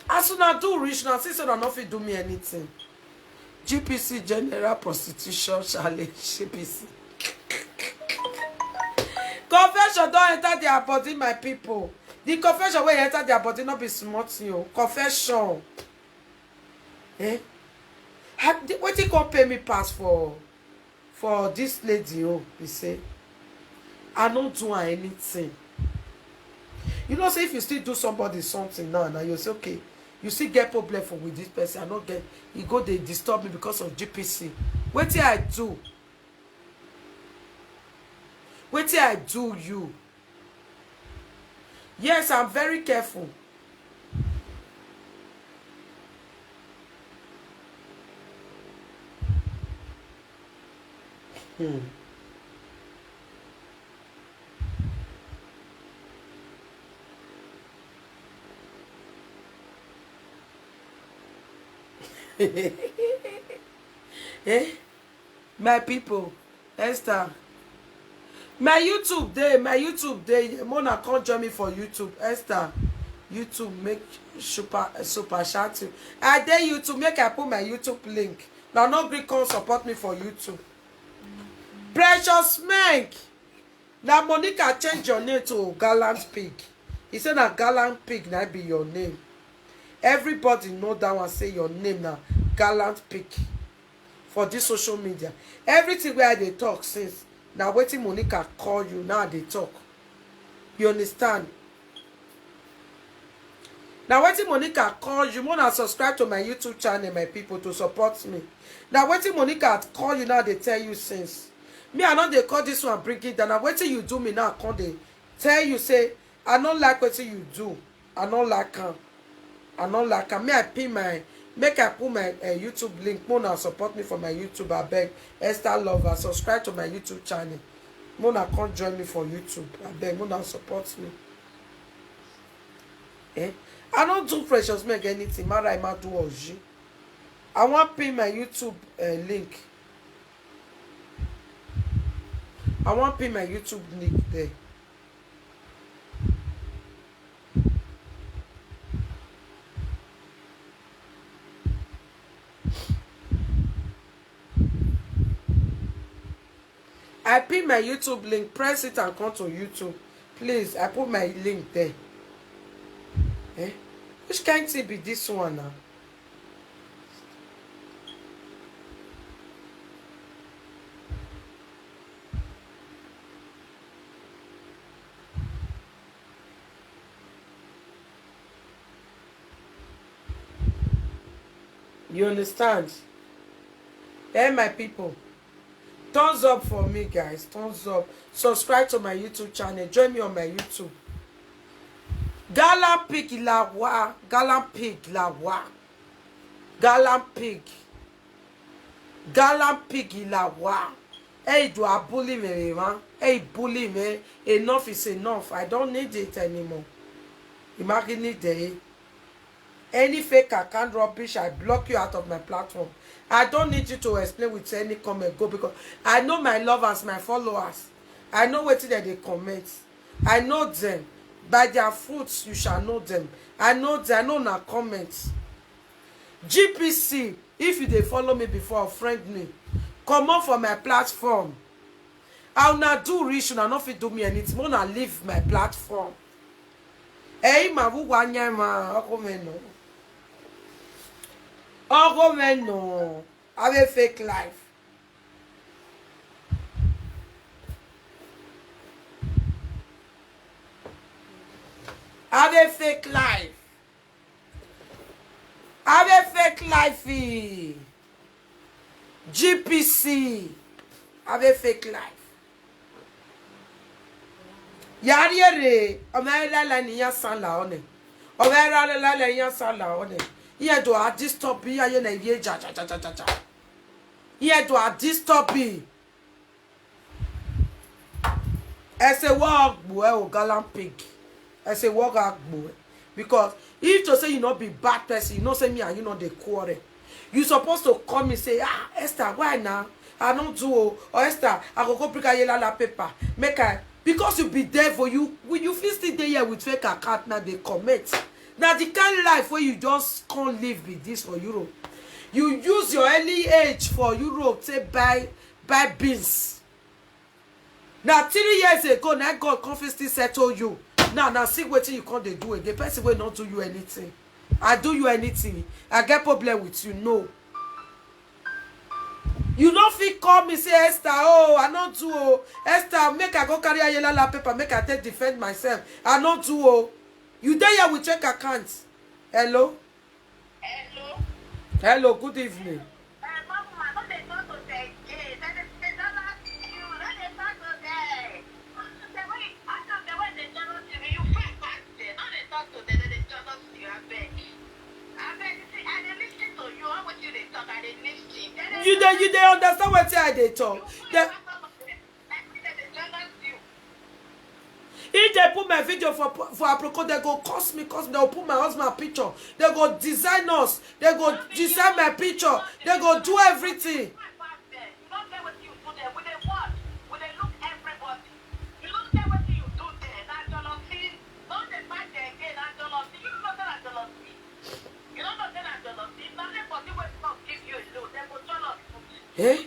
As soon as I do rich now, sister don't know if it do me anything. GPC General Prostitution Challenge GPC. Confession don't enter their body, my people. The confession will enter their body, not be smart, you. Confession. Eh? What you can pay me pass for this lady? Oh, he say, I don't do anything. You know, say if you still do somebody something now, you say, okay, you still get problem for with this person. I not get, you go, they disturb me because of GPC. What till I do? What till I do you? Yes, I'm very careful. Eh? My people, Esther. My YouTube day. Mona can't join me for YouTube. Esther, YouTube make super chat. I dare YouTube make I put my YouTube link. Now no gree come support me for YouTube. Precious Meg. Now Monica change your name to Gallant Pig. He said that Gallant Pig now be your name. Everybody know that one, say your name now. Gallant Pig. For this social media. Everything where they talk since. Now waiting Monica call you. Now they talk. You understand? Now waiting Monica call you. Wanna subscribe to my YouTube channel, my people, to support me. Now waiting Monica call you. Now they tell you since. Me, I know they call this one, bring it down. Now waiting you do me now, come they tell you, say, I don't like what you do. I don't like him. I don't like him. Me, I pin my, make I put my YouTube link. Mona support me for my YouTube. I beg. Esther Lover, subscribe to my YouTube channel. Mona can't join me for YouTube. I beg. Mona support me. I don't do Precious Meg anything. Mara I do Oji. I want pin my YouTube link. I want pin my YouTube link there. I pin my YouTube link. Press it and come to YouTube. Please, I put my link there. Which kind of be this one now? You understand? My people. Thumbs up for me, guys. Thumbs up. Subscribe to my YouTube channel. Join me on my YouTube. Gallant Pig la wa. Gallant Pig la wa. Gallant Pig. Gallant Pig la wa. Hey, do I bully me, man? Hey, bully me. Enough is enough. I don't need it anymore. Imagine it there. Any fake account rubbish, I block you out of my platform. I don't need you to explain with any comment. Go, because I know my lovers, my followers. I know what they comment. I know them. By their fruits, you shall know them. I know them. I know na comments. GPC, if you dey follow me before, friend me. Come on for my platform. I will not do rich, and not fit do me anything. I wanna leave my platform. Hey, ma who wanya ma? Oh, man, no. I have a fake life. I have a fake life. I have a fake life. GPC. I have a fake life. Yariere. Omela la niya san la one. Omela la niya san la one. Here do I disturb me? Here na ye ja. Here do I disturb me? I say walk boy o Gallant Pig. I say walk out boy. Because if to say you not be bad person, you know say me and you know the quarrel. You supposed to come and say, Esther, why now? I don't do or Esther, I go pick a yellow paper. Make I because you be there for you. When you feel still there here with fake account now they commit. Now the kind of life where you just can't live with this for Europe. You use your early age for Europe to buy beans. Now 3 years ago, now God confidently settle you. Now see what you can't do again. The person will not do you anything. I do you anything. I get problem with you. No. You don't feel call me say Esther. Oh, I don't do. Oh, Esther, make I go carry a yellow paper. Make I take defend myself. I don't do. Oh. You there here with check account. Hello? Hello. Hello, good evening. Mama, no dey talk to them again. They don't ask you. No dey talk to them. The way after the way they jealous you, you fight back there. No dey talk to them. They jealous you. Abeg. You see, I dey lis ten to you. How much you dey talk? I dey lis ten. You dey understand what I dey talk. If they put my video for Aproko, they go cost me. They go put my husband picture. They go design us. They go design my picture. They go do everything. Eh?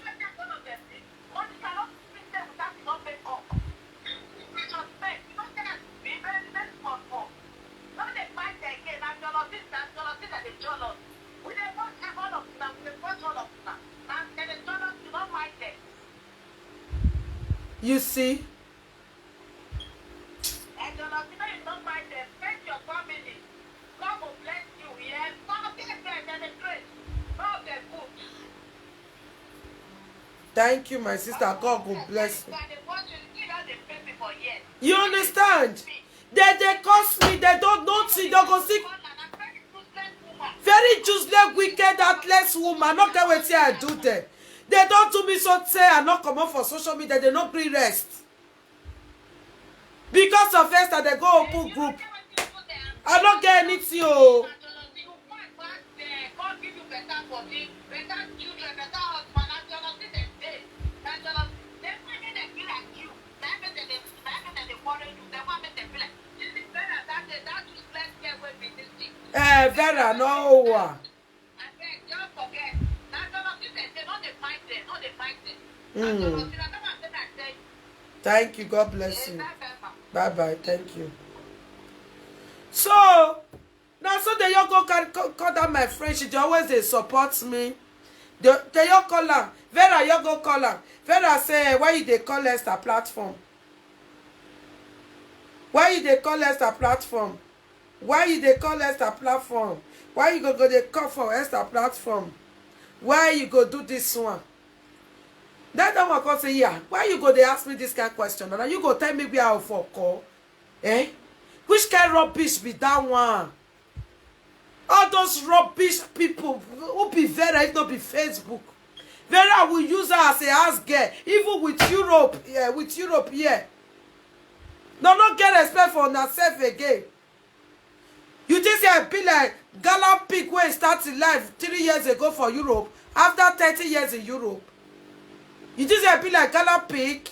You see? Thank you, my sister. God will bless you. You understand? They cost me. They don't know. See, they go see. Very useless, wicked, heartless woman. Not get what I do there. They don't do me so say I not come up for social media. They not bring rest. Because of Esther, they go open group. I don't get anything. Oh. Vera, no. Thank you. God bless you. Bye bye. Thank you. So now, so the Yoko can call that my friend. She always they support me. The Yoko call her. Vera, Yoko call her. Vera say, why you they call Esther platform? Why you they call Esther platform? Why you they call Esther platform? Why you go they call for Esther platform? Why you go do this one? That one come say, yeah. Why you go they ask me this kind of question? And you go tell me where I for call? Eh? Which kind of rubbish be that one? All those rubbish people who be Vera if not be Facebook. Vera will use her as a house girl, even with Europe, here. No, not get respect for herself again. You think say I be like Gallant Pig when started life 3 years ago for Europe, after 30 years in Europe? You think say I be like Gallant Pig?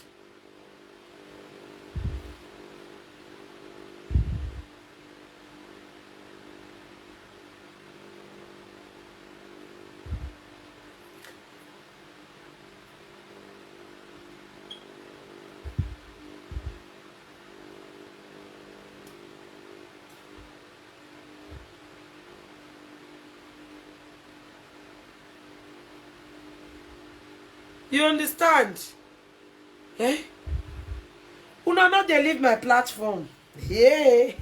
You understand? Eh? Una not they leave my platform. Hey.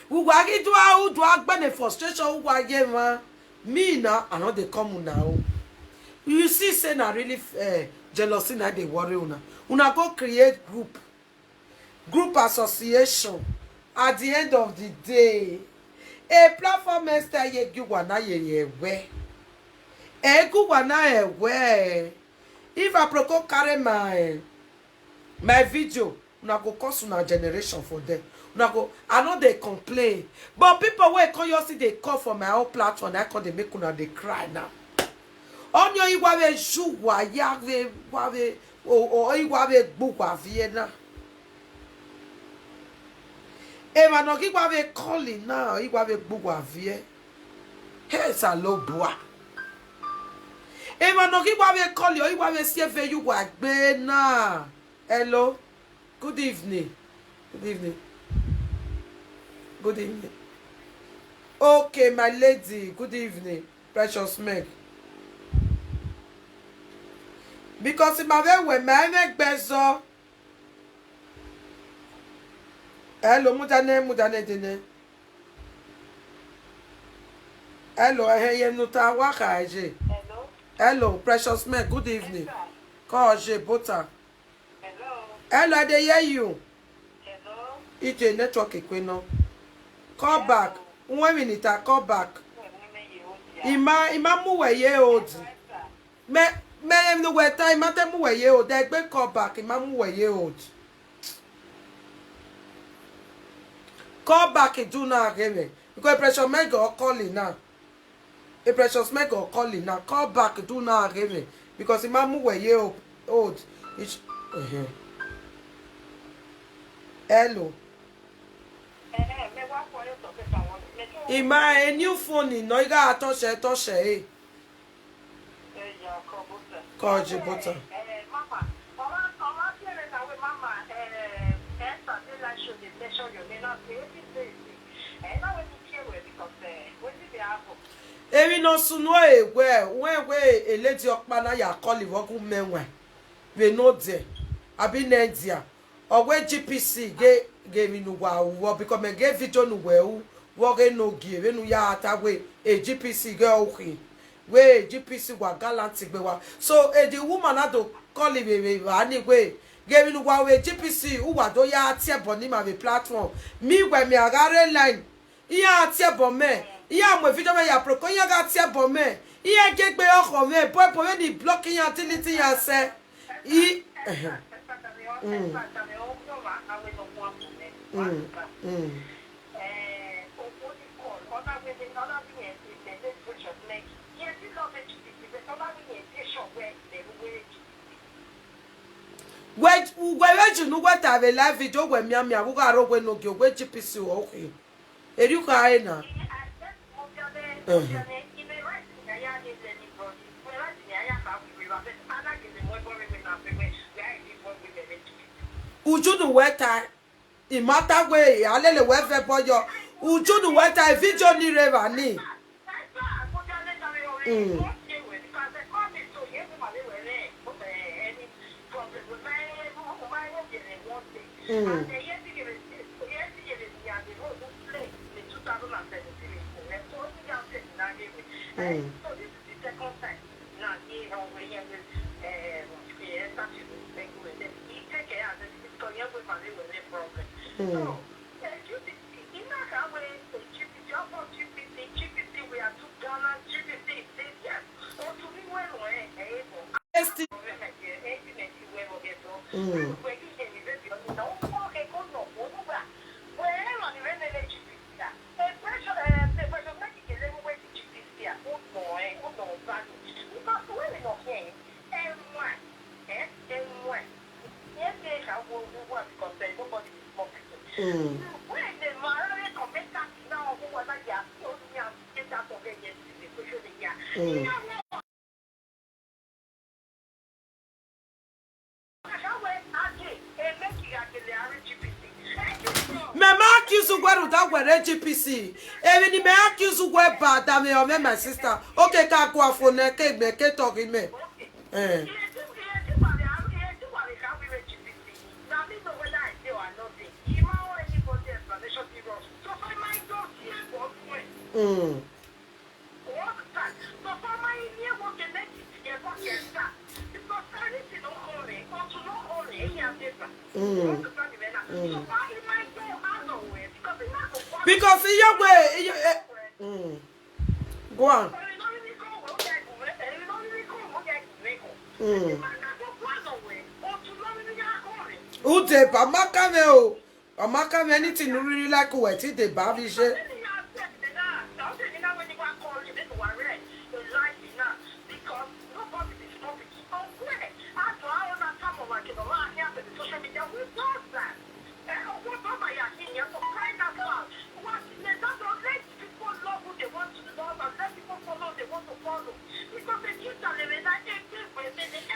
We go get to how do I ban frustration who go get man. Me now, I know they come now. You see, say na really jealousy na they worry una. Una go create group association. At the end of the day, a platform master ye giwana ye we. E giwana we. If I procure carry my video, una go cause una generation for them. Una go, I know they complain, but people wey come you see they call for my own platform, I call they make una they cry now. Onyo iwawe juwa yave wawe o iwawe bugwa viena. E manoki iwawe calling now iwawe bugwa vie. Hey sa lo boa. Even no give call you, you see you work na. Hello. Good evening. Good evening. Good evening. Okay, my lady. Good evening. Precious Meg. Because in my way when my make bezo. Hello, mudane dene. Hello, hey, nuta waka eje. Hello? Hello, precious man, good evening. Call je butter. Hello? Hello, I dey hear you. Hello? EJ network equino. Call back. 1 minute, call back. Ima muwe ye old. Me no weta ima te muwe ye old. They gbe call back. Ima muwe ye old. Call back and do now again. Because precious man go calling now. A precious man go calling now. Call back and do now again. Because ima muwe ye old. Hello. Ima a new phone in no you got touch eh. Call you butter. Eri no sunu egwe we a lady okpana ya call iwogun menwe. We know there. Abi Nigeria. Ogwe GPC ge mi nu wa wo because me ge video nu we wo ge no give we nu ya ata we a GPC ge okay. We GPC wa gallant gbe wa. So the woman had to call we ani we ge mi nu wa we GPC u wa do ya ati ebo ni ma be platform. Mi we mi agare line. Iya ati ebo me. Iya mo video me ya pro ko ya ga ati ebo me. Iya ge gbe oko me boy we ni blocking your utility ya se. Where you know what I have live video when me and who are over no go where GPC okay. Eriu ka na. Ujudu weta imata we alele we fe boyo ujudu weta video ni reva ni GPC. Even if me accuse you go bad, that me or my sister. Okay, can go for ne ke me ke talk me. Because in your way, go on. Ute pa makame o. Amakame anything you really like what it the bavishe.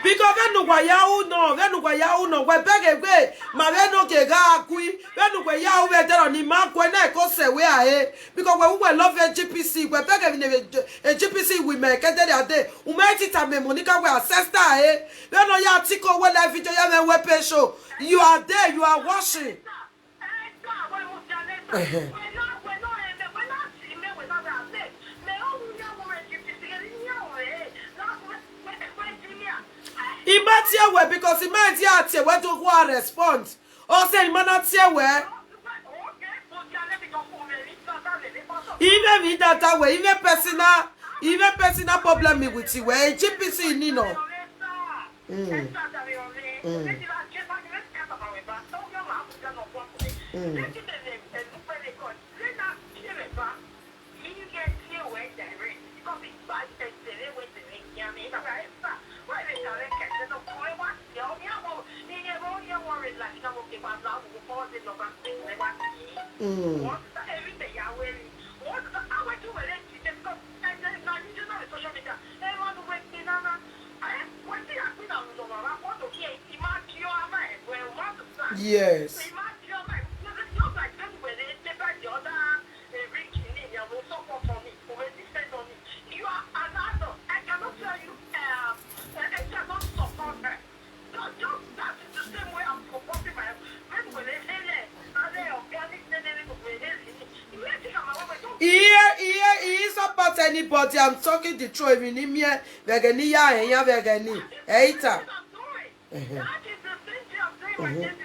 Because venu kwa yau no we bege we ma venu ke ga akui venu kwa yau we tero ni ma kwa na ko se we ahe because we love GPC we bege ni GPC we make dey ade u me tita me monica we ancestor ahe venu ya tiko we live video ya me we pay show you are there you are watching Imagine because imagine where to go respond. Or say imagine where. Even with that way, even personal problem with you, where GPC Nino. Yes. He support anybody. I'm talking the truth. Even in me, vegani ya enya vegani. Eita. That is the thing I'm doing with this.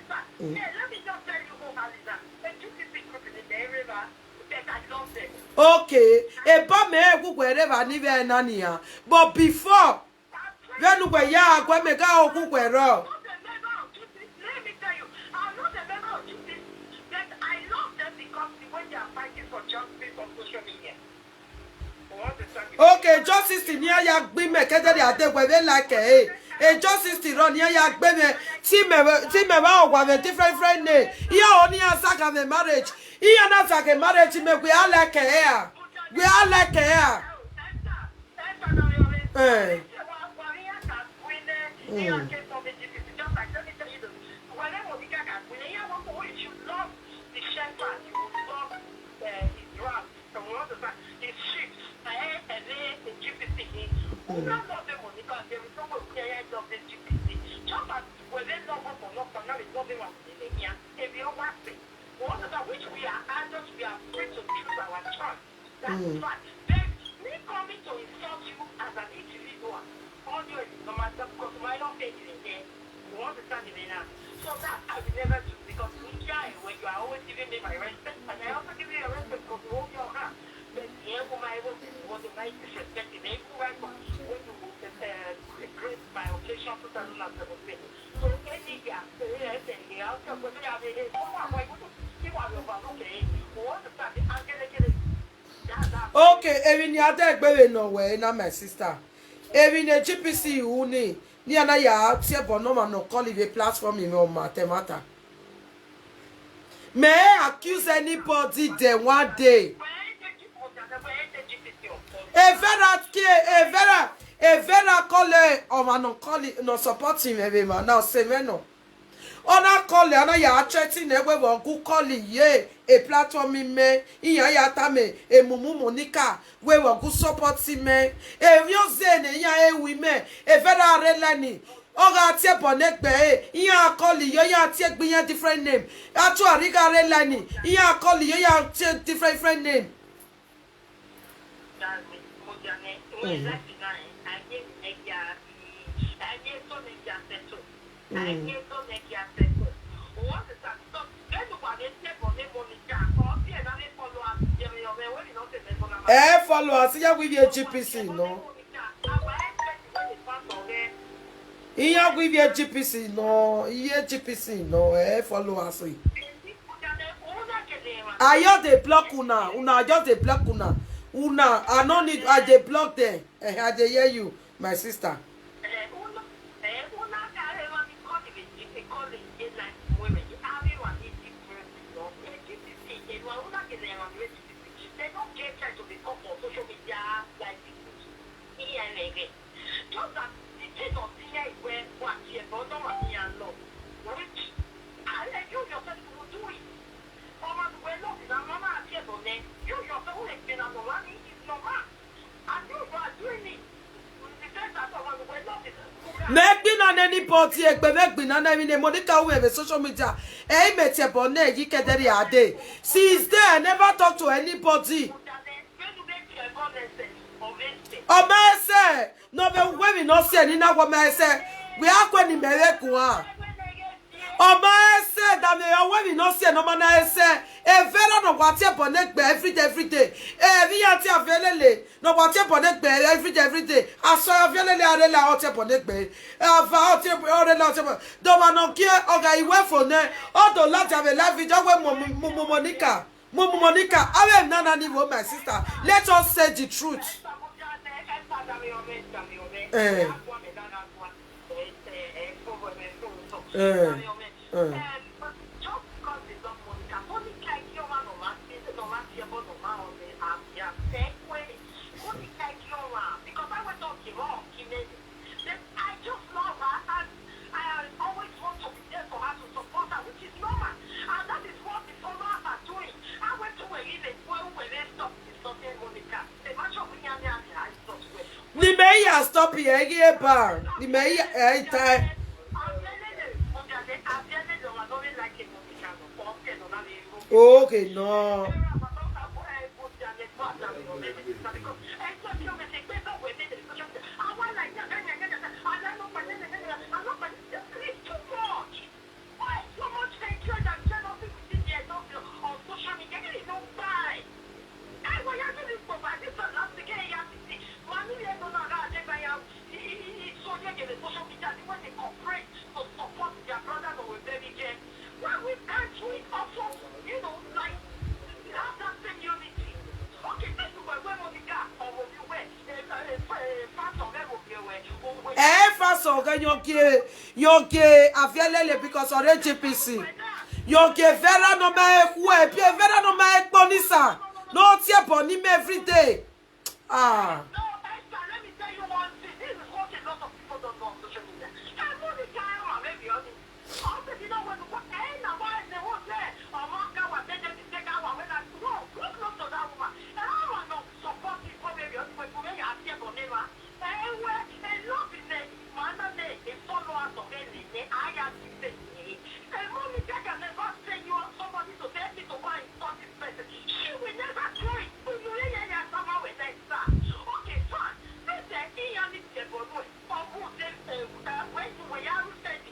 Let me just tell you who has that. The GPC group in the river, I love them. Okay. Eba me ku wherever ni ve nania. But before, when we ya go me ga oku kwero. Let me tell you, I'm not a member of GPC, but I love them because the way they are fighting for justice on social media. Okay, justice ni ya gbe me keje de ade we like justice run ya gbe me ti me ba o with different name. Iya oni asaka me marriage. Iya na asaka marriage me we all like here. We all like here. Which we are adults, we are free to choose our choice. That's fine. Then me coming to insult you as an individual, all you no matter because my own page is in there. You want to stand in there now. So that I will never do because when you are always giving me my respect, and I also give you your respect because you hold your hand. But the able my was the right disrespect in every right when you great my occasion 2017. So any gap, the outcome was okay, even ya de gbe no we na my sister. Even the GPC uni ni ana ya tie bono ma no call the platform in on mathemata. May I accuse anybody there one day? A vera call or no call it no supporting every man now say me no. Ona call ana ya threatening e we won ku call ye a platform me iya ya ta me e mumu monica we won ku support me e yo ze ne ya e wi me e vera relani oga tie bonegbe iya call yo ya tie gbiyan different name atu ariga relani iya call yo ya tie different name. Follow us here with your GPC, no? Here with your GPC, no? Here GPC, no? Follow us. I just dey block una just dey block una. I no need. I dey block them. I dey hear you, my sister. Make me no man anybody egbemegbi na na me Monica we social media. Eh me te bonne yi kedere ade. Since then I never talk to anybody. Omese no be when we no see ni na wo me say we akwa ni mere ku a. Omese that me when we no see no man say e vera no kwate bonne gbe every day. Eh vi ati avelele no kwate bonne gbe every day. Aso avelele are la oti bonne gbe. Ava oti ore la oti. Do ma no kie oga iwe for ne. O do lati ave live video we Monica. Monica, I am not any my sister. Let us say the truth. The mayor stop here, bar. The mayor, time. Okay, no. Yoke avialele because of HPC. Yoke vera no ma we pie vera no ma bonisa. No tie boni me every day. Ah. Let me tell you one thing. This is what a lot of people don't know on social media. And Monica, maybe also, you know, when they won't say, Monica was dead to take our when I go close to that woman. And I want to support people, maybe when you are here for never. And where a lot in the man, they follow us of anything. I have to say, and Monica can never say you are somebody to take it to buy something better. She will never do it. Somehow with that star. Okay, fine. Let's say he and his when you were young, said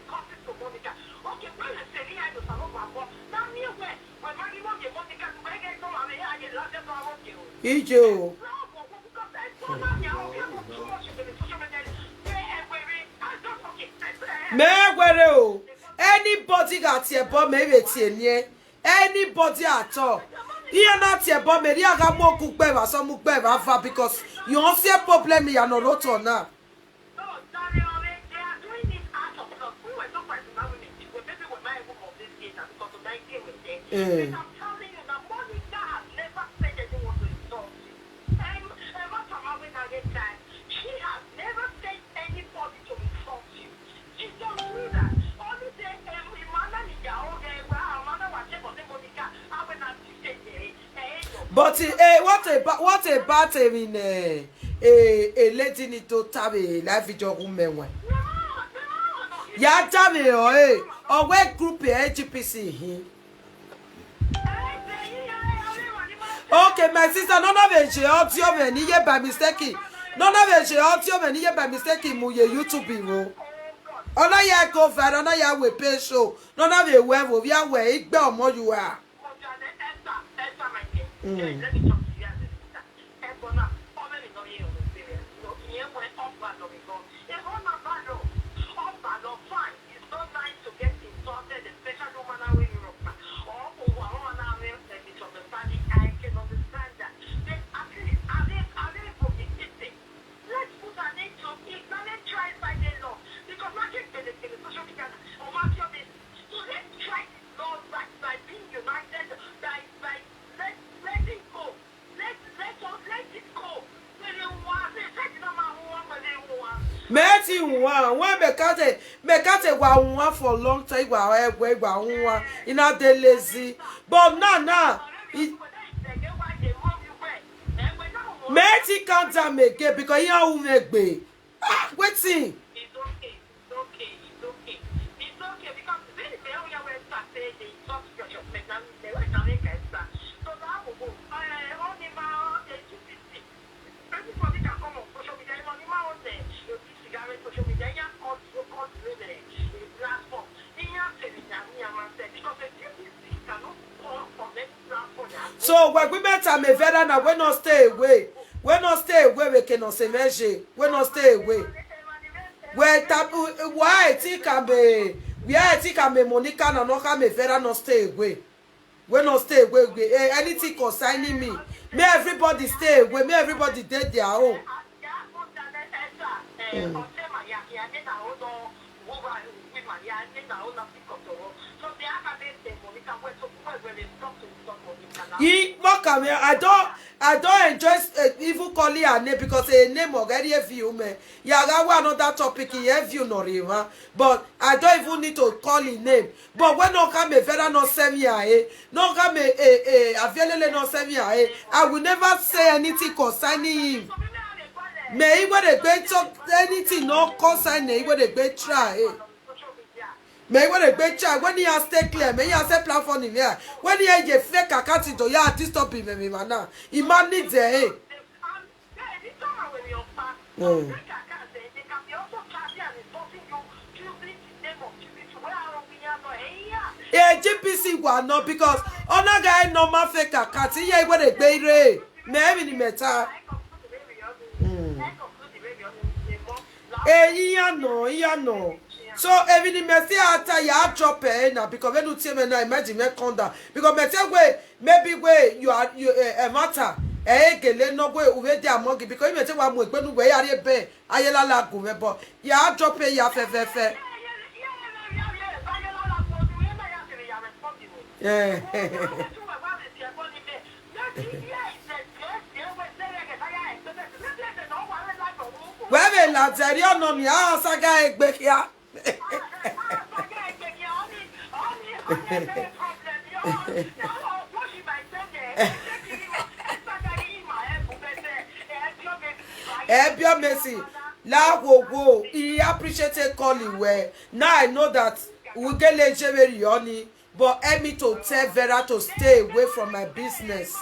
coffee to Monica. Okay, well, let's say he had to follow my boss. Now, near where, when Maggie won't get Monica to make it go, I mean, I get lots of power. Ijo. Me anybody got your bomb maybe anybody at all. Here not your bomb maybe I got more cook better some cook better because you don't see a problem you are not roto now. But what about in a lady need to have a life video woman? Ya tell me or what group HPC? Okay, my sister, none of it she ought you by mistake. None of it she ought you by mistake muye YouTube. Ona ya go for ona ya we pay show. None of it where we are where it be more you are. Let me talk to you as a sister. And for now, how many know you on the experience? You know, you went off bad or because it's not bad or off bad or fine. It's not nice to get insulted, especially woman away in Europe. Or over one away misunderstanding. I can understand that. Then at least are they communicating? Let's put an end to it. Now let's try by the law. Because not just the social media or market business. So let's try this law by being united, by letting go. Let it go. Meti one when mekate wa for long time wa ina de lazy but now Meti can't make it because you make be wetin So when we met am a veteran, we not stay away. We not stay away. We cannot say measure. We not stay away. Why I think I'm a Monica and not come a veteran not stay away. We not stay away. Anything concerning me, may everybody stay away. May everybody did their own. I don't enjoy even calling her name because her name already have you me. Yeah, another topic he have you no river. But I don't even need to call his name. But when no come a vera no send me no come a available no send me I will never say anything concerning him. May he would a great talk anything no concerning he would a great try. May what a great child when he has stay clear, may he has a platform in here. When he has a fake account into your artist stop him, man. He man needs a yeah, GPC one no because other guy normal fake account. He what a great ray. Maybe in meta. No. So every mercy after you drop now because when you tell me now imagine me come down because me tell way maybe way you are a matter gele no way we dey among because me tell one way when we are be ayela la go me but you drop ya fe yeah we la teri ono mi a saga egbe kia Ebio Messi, la wo he appreciated calling well. Now I know that we get legendary Yoni, but help me to tell Vera to stay away from my business.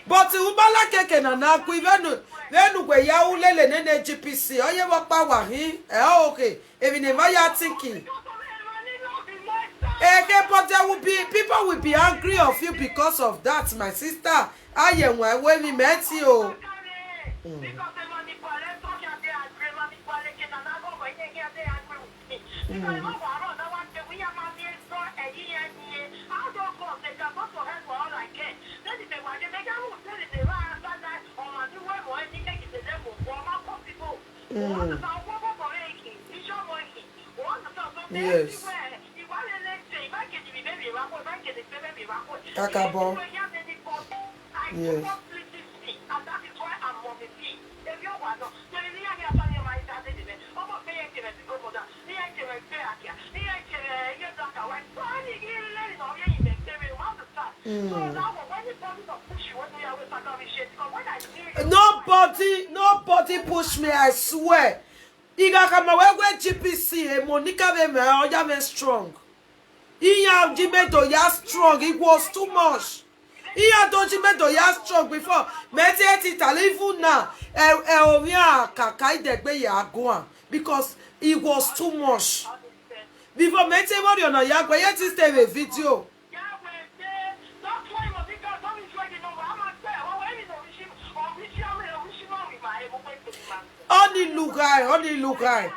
But ubala keke na na ku venu gwe ya ulele nene GPC oye wo pa wa hin okay even if I thinking but there will be people will be angry of you because of that my sister ayenwa when we met you Yes. Kakabo. Yes. Nobody push me, I swear. Iga kama wewe GPC, Monica me oya me strong. Iya jimeto ya strong, it was too much. Iya do jimeto ya strong before. Mete it even now. Oya kakai degbe ya goan because it was too much. Before mete what you na ya go yet stay a video. Only look high.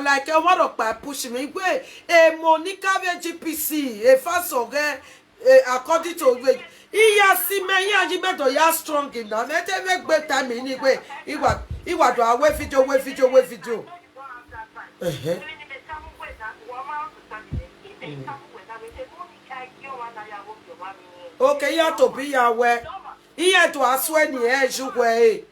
Like I want to push me. Monica GPC, a fast according to which he see me, he made a strong in that. Let me make time anyway. He was to away video. Okay, ya to be ya we. Iye to aswe ni ejukwe.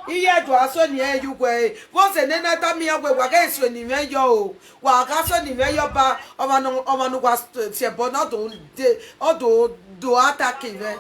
Iye to aswe ni ejukwe. What's a nena tami ya we wage swe ni me yo. Waga swe ni me yo ba omanu was tie but not do attack ve.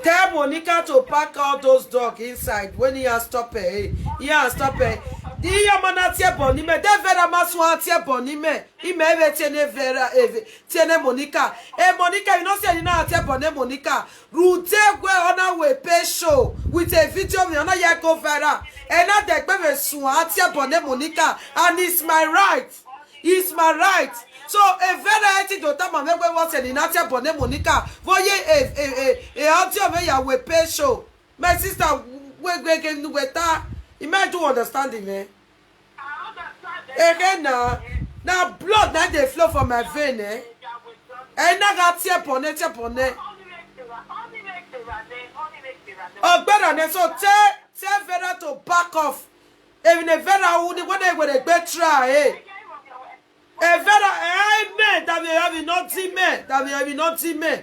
Tell Monica to pack all those dogs inside when he has stopped it. He has stopped it. Iya mana tie bonime, de vera maswa tie bonime. Ime eve tiene vera eve tiene Monica. Monica, you know say you know tie bonne Monica. Rute gwe ona we pay show with a video me ona ya go vera. And na de gbe me swa tie bonne Monica, and it's my right. It's my right. So a very eti do tama me gbe won se ni na tie bonne Monica. Voye audio me ya we pay show. My sister we ta. You might do understanding, eh? Again, now blood now they flow from my vein, eh? And now got tear pone. Oh, better so tell Vera to back off. Even a Vera would when they would try, eh? A Vera, amen. That we have not seen me. That we have not seen me.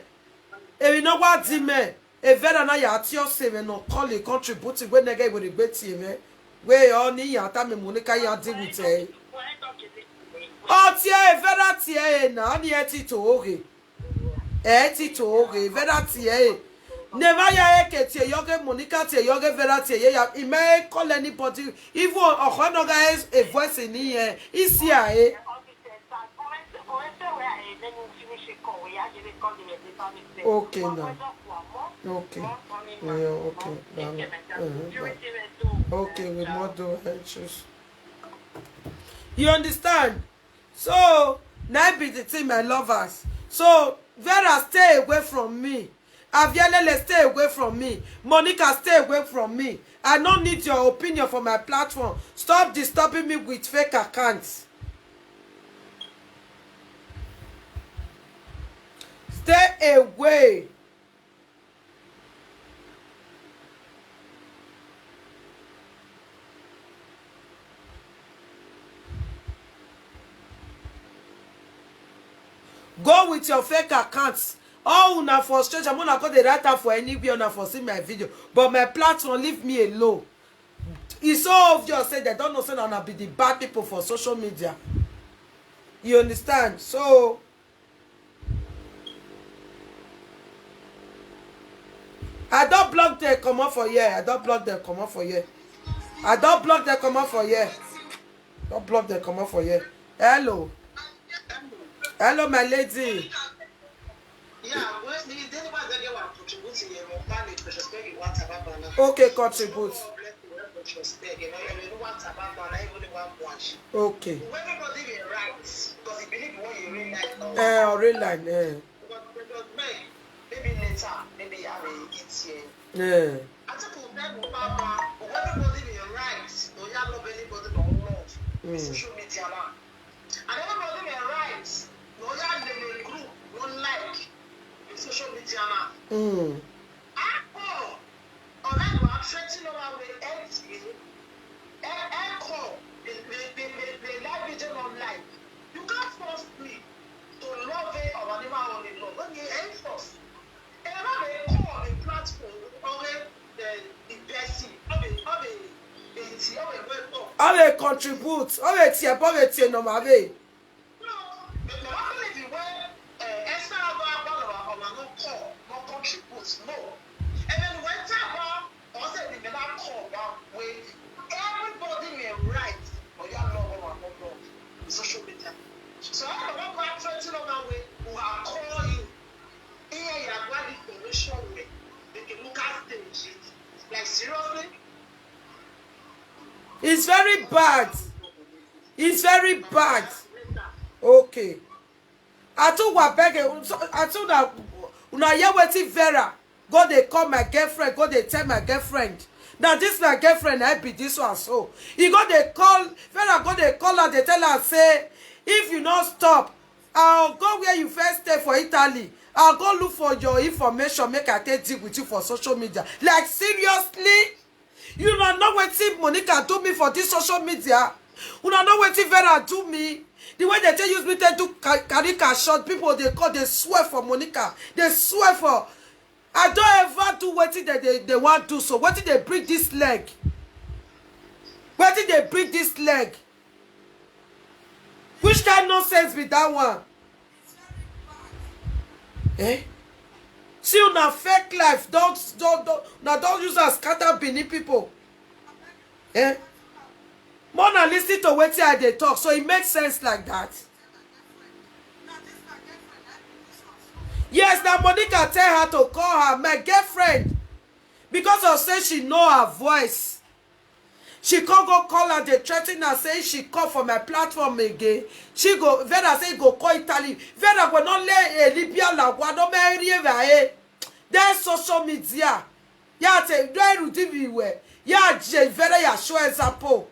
If you know what seen me. A Vera na ya ati ose no call it contribute when they get with the betty, eh? Where only yata me Monica ya deal with eh. Oh tie Vera tie na ni eti to oge. Eti to oge Vera tie. Never ya eke tie yoge Monica tie yoge Vera tie ya. He may call anybody even ohono guys a voice in here. Is here eh. Okay now. Okay. Yeah, okay. Okay, with more do hedges. You understand? So, now be the thing, my lovers. So, Vera, stay away from me. Avialele, stay away from me. Monica, stay away from me. I don't need your opinion for my platform. Stop disturbing me with fake accounts. Stay away. Go with your fake accounts. Oh, una frustration. I'm not going to write out for anybody on for see my video. But my platform, leave me alone. It's so obvious say they don't know say I'll be the bad people for social media. You understand? So I don't block them come up for here. I don't block them come up for here. I don't block them come up for here. Don't block them come up for here. Hello. Hello, my lady. Okay, contribute. Okay. Real line, Maybe later, maybe I will eat here. Yeah. I think everybody be right. No, you love anybody don't love. Social media now. And everybody be right. No, you have the group, one like. Social media now. Alright, we're stretching our way empty. Echo, the live video online. You can't force me to love it or whatever I want to love. When you enforce. And I call a platform or the person, all they contribute, all they tier, all they tier no mabe. No, but the one thing is when extra about or not call, not contribute, no. And then when time also they may not call one way, everybody may write or you love or not love social media. So I don't go out to no man who will call you. Here you have got information with. They can look at things. Like seriously? It's very bad. It's very bad. Okay. I told Wabege, I told her, una hear wetin Vera. Go they call my girlfriend, go they tell my girlfriend. Now this my girlfriend, I be this one so. He go they call, Vera go they call her, they tell her, say, if you not stop, I'll go where you first stay for Italy. I'll go look for your information, make I take deal with you for social media. Like seriously? You don't know wetin Monica do me for this social media? You don't know wetin Vera do me? The way they use me to do caricature short, people they call, they swear for Monica. They swear for. I don't ever do what they want to do. So what did they break this leg? Where did they break this leg? Which kind of nonsense be that one? Eh? See una fake life. Don't use as scatter beneath people. Eh? More than listen to what they talk, so it makes sense like that. Yes, now Monica tell her to call her my girlfriend. Because of say she know her voice. She can't go call her, they threaten her, say she call for my platform again. She go, Vera say go call Italy. Vera go not let Libya la guado me then social media. Ya te do TV we. Ya je Vera ya show example.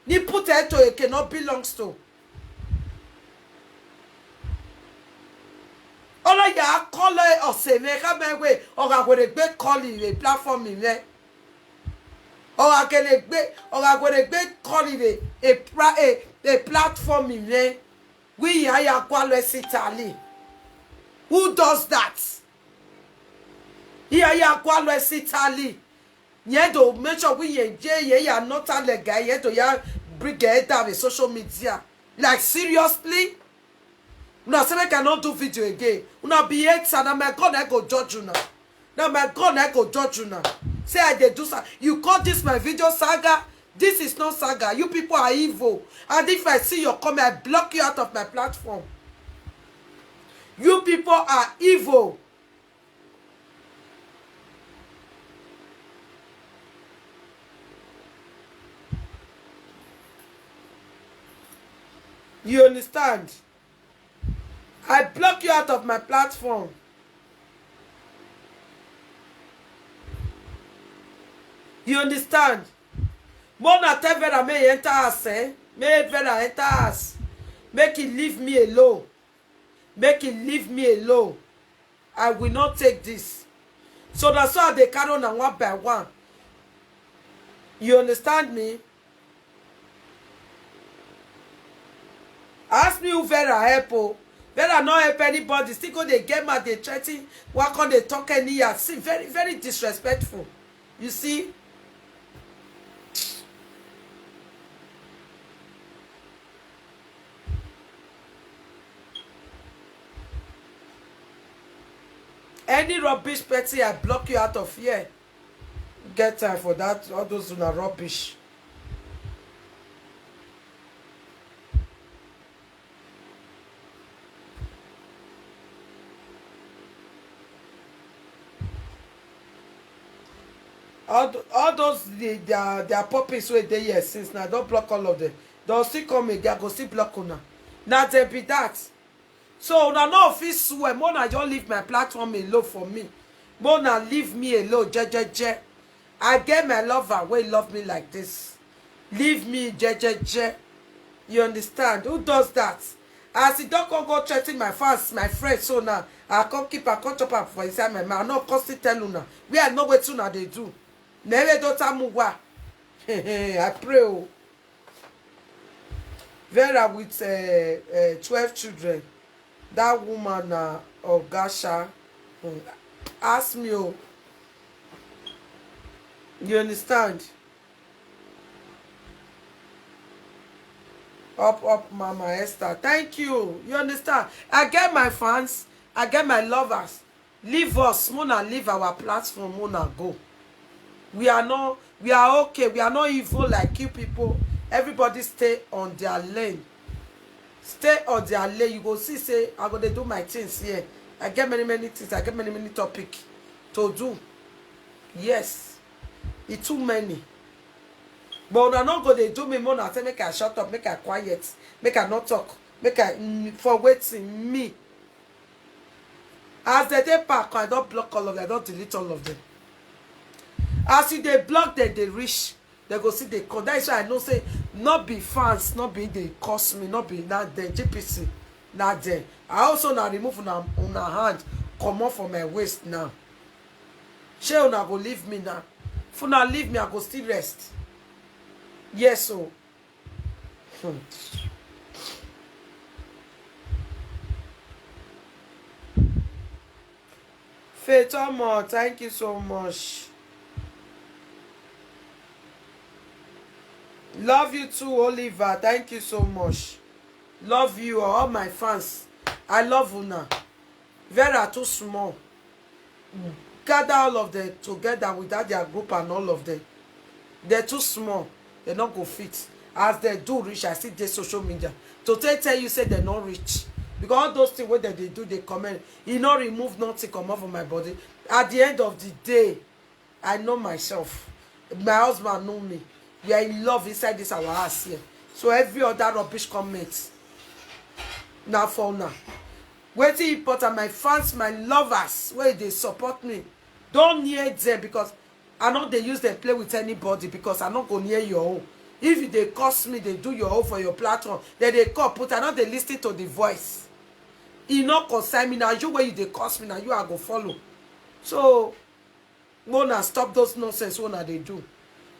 Ni put it to it cannot belongs to. Ola ya call or say me come way or I go to call a platform in there. Or I can go to call it a platform in there. We hire quality Italy. Who does that? Here quality Italy. Ye do make sure we ye are not a guy ye to ya bring it down with social media. Like seriously? Una say I cannot do video again. Una be hater, and my God I go judge you now. Now my God I go judge you now. Say I dey do so. You call this my video saga? This is not saga. You people are evil. And if I see your comment, I block you out of my platform. You people are evil. You understand? I block you out of my platform. You understand? Mona tell Vera may enter us, eh? May Vera enter us. Make it leave me alone. Make it leave me alone. I will not take this. So that's why they carry on one by one. You understand me? Ask me who Vera help. Oh. Vera not help anybody. Still go they get mad, they threaten. Why can't they talk any year? See, very, very disrespectful. You see? Any rubbish petty, I block you out of here. Get time for that. All those who are rubbish. All those their puppies wey dey here since now don't block all of them. They'll still come again, go still block una. Now they be that. So una no fit swear. Mona just leave my platform alone for me. Mona leave me alone, je. I get my lover wey love me like this. Leave me, je. You understand? Who does that? As he don't go threaten my fans, my friends, so now I can't keep a chop up for inside my mouth. I no constantly tell una. We are know what una they do. Never don't mugwa. I pray. Oh. Vera with 12 children. That woman, Ogasha, ask me. Oh. You understand? Up, Mama Esther. Thank you. You understand? I get my fans. I get my lovers. Leave us. Mona leave our platform. Mona go. We are okay. We are not evil like you people. Everybody stay on their lane. stay on their lane. You go see say I go dey do my things here. I get many things. I get many topic to do. Yes, it's too many. But una not go dey do me more na say make I shut up, make I quiet, make I not talk, make I for waiting me. As they dey pack, I don't block all of them, I don't delete all of them. As you they block them, they reach, they go see they come. That is why I know say not be fans, not be they cost me, not be not there. GPC, not there. I also now remove una hand, come off from my waist now. She una go leave me now. If una leave me, I go still rest. Yes, so. Faith Omo, thank you so much. Love you too, Oliver. Thank you so much. Love you, all my fans. I love una. Vera too small. Gather all of them together without their group and all of them. They're too small. They not go fit. As they do reach, I see their social media. To tell you say they not reach. Because all those things what they do, they comment. He not remove nothing come off of my body. At the end of the day, I know myself. My husband know me. We are in love inside this our house here. So every other rubbish comment. Now for now. Waiting important, my fans, my lovers, where they support me. Don't near them because I know they use them play with anybody because I'm not going near your own. If they cost me, they do your own for your platform. Then they call, put I know they listen to the voice. It not concern me now. You where you they cost me now, you are go follow. So, wanna stop those nonsense. Wanna they do?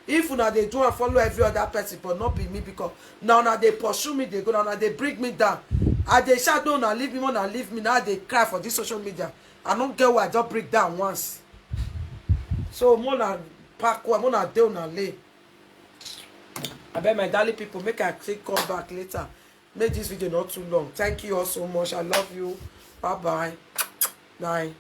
If una they do and follow every other person, but not be me because now they pursue me, they go now they bring me down. And they shout no, now leave me, now leave me. Now they cry for this social media. I don't get why I don't break down once. So mona pack one, mona dey una lay. I bet my darling people make I click come back later. Make this video not too long. Thank you all so much. I love you. Bye bye. Bye.